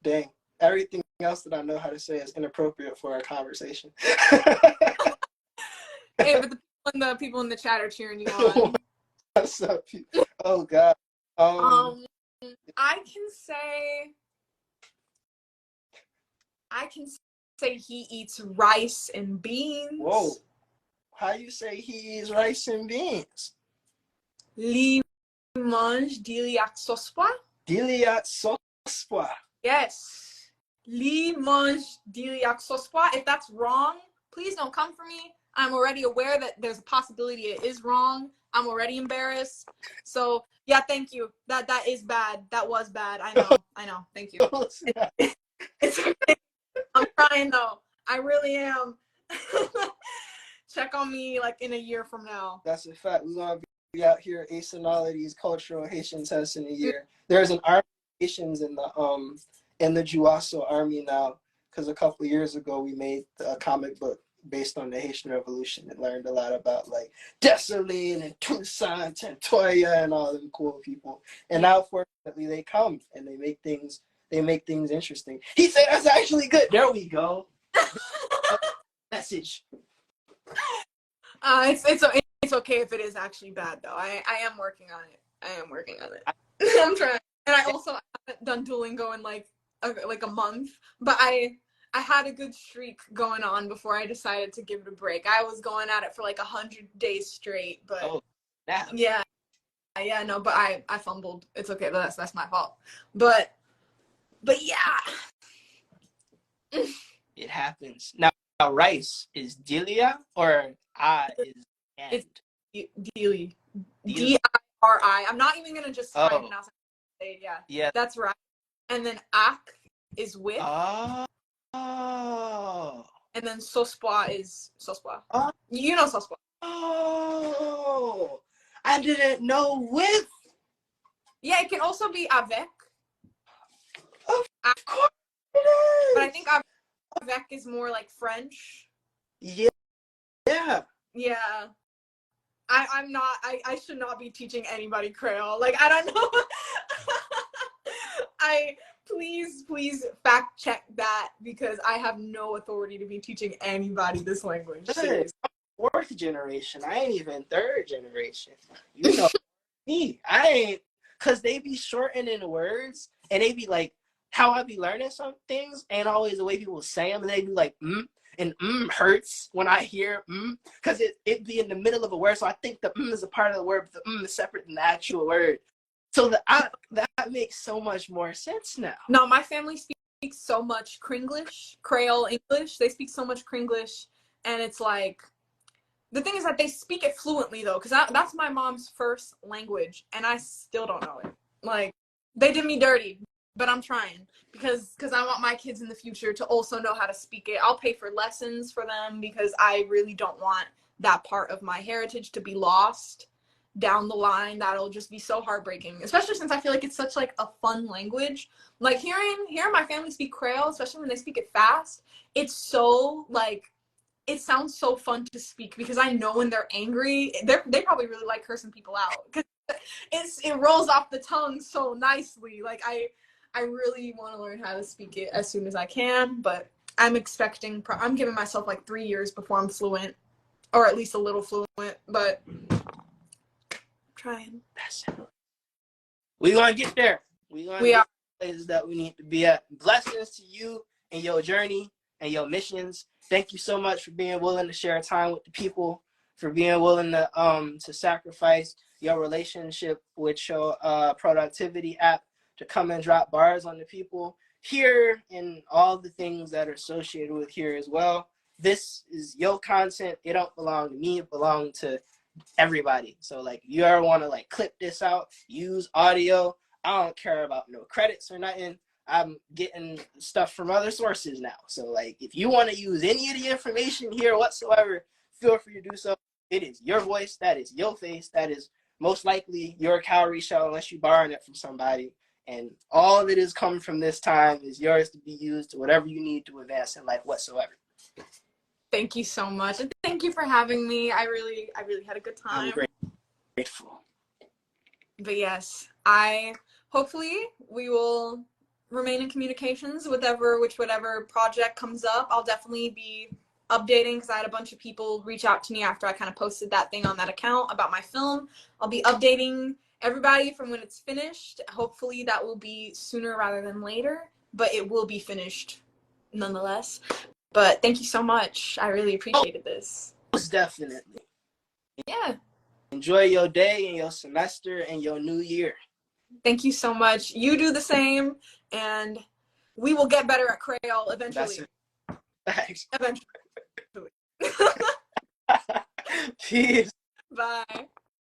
dang, everything else that I know how to say is inappropriate for a conversation. Hey, but the people in the chat are cheering you on. What's up? Oh God. I can say he eats rice and beans. Whoa. How you say he eats rice and beans? Li mange diliac sospoa. Diliac sospoa. Yes. Li mange diliac sospoa. If that's wrong, please don't come for me. I'm already aware that there's a possibility it is wrong. I'm already embarrassed. So yeah, thank you. That is bad. That was bad. I know. Thank you. It's okay. I'm trying though. I really am. Check on me like in a year from now. That's a fact. We're gonna be out here acing all of these cultural Haitian tests in a year. There's an army of Haitians in the Juaso army now, because a couple of years ago we made a comic book based on the Haitian Revolution and learned a lot about like Dessalines and Toussaint, Tantoya, and all them cool people. And now fortunately they come and they make things interesting. He said that's actually good. There we go. Message. It's okay if it is actually bad though. I am working on it. I'm trying. And I haven't done Duolingo in like a month, but I had a good streak going on before I decided to give it a break. I was going at it for like 100 days straight, but yeah, no, but I fumbled. It's okay, but that's my fault. But yeah. It happens. Now rice is dilia or is and? It's dili. D-I-R-I. I'm not even gonna just try and pronounce it. Yeah, that's right. And then ak is with. Oh. And then sospoa is sospoa. You know sospoa. Oh. I didn't know with. Yeah, it can also be avec. Of course it is. But I think avec is more like French. Yeah. Yeah. Yeah. I should not be teaching anybody Creole. Like, I don't know. Please fact check that, because I have no authority to be teaching anybody this language. I'm fourth generation. I ain't even third generation. You know me. I ain't, because they be shortening the words and they be like, how I be learning some things ain't always the way people say them, and they be like, and hurts when I hear because it be in the middle of a word, so I think the is a part of the word, but the is separate than the actual word. So that makes so much more sense now. No, my family speaks so much Kringlish, Creole English. They speak so much Kringlish, and it's like, the thing is that they speak it fluently though, because that's my mom's first language, and I still don't know it. Like, they did me dirty. But I'm trying, because I want my kids in the future to also know how to speak it. I'll pay for lessons for them, because I really don't want that part of my heritage to be lost down the line. That'll just be so heartbreaking, especially since I feel like it's such like a fun language. Like hearing my family speak Creole, especially when they speak it fast, it's so like, it sounds so fun to speak, because I know when they're angry, they probably really like cursing people out, because it rolls off the tongue so nicely. Like I really want to learn how to speak it as soon as I can, but I'm giving myself like 3 years before I'm fluent, or at least a little fluent, but I'm trying. We're going to get there. We are places that we need to be at. Blessings to you and your journey and your missions. Thank you so much for being willing to share time with the people, for being willing to sacrifice your relationship with your productivity app to come and drop bars on the people here and all the things that are associated with here as well. This is your content. It don't belong to me. It belongs to everybody. So like, you ever want to like clip this out, use audio, I don't care about no credits or nothing. I'm getting stuff from other sources now. So like, if you want to use any of the information here whatsoever, feel free to do so. It is your voice. That is your face. That is most likely your cowrie shell unless you're borrowing it from somebody. And all that is coming from this time is yours to be used to whatever you need to advance in life whatsoever. Thank you so much. And thank you for having me. I really had a good time. I'm grateful. But yes, hopefully we will remain in communications with whatever project comes up. I'll definitely be updating because I had a bunch of people reach out to me after I kind of posted that thing on that account about my film. I'll be updating everybody from when it's finished. Hopefully that will be sooner rather than later, but it will be finished nonetheless. But thank you so much. I really appreciated this. Most definitely. Yeah. Enjoy your day and your semester and your new year. Thank you so much. You do the same, and we will get better at Creole eventually. Thanks. Eventually. Peace. Bye.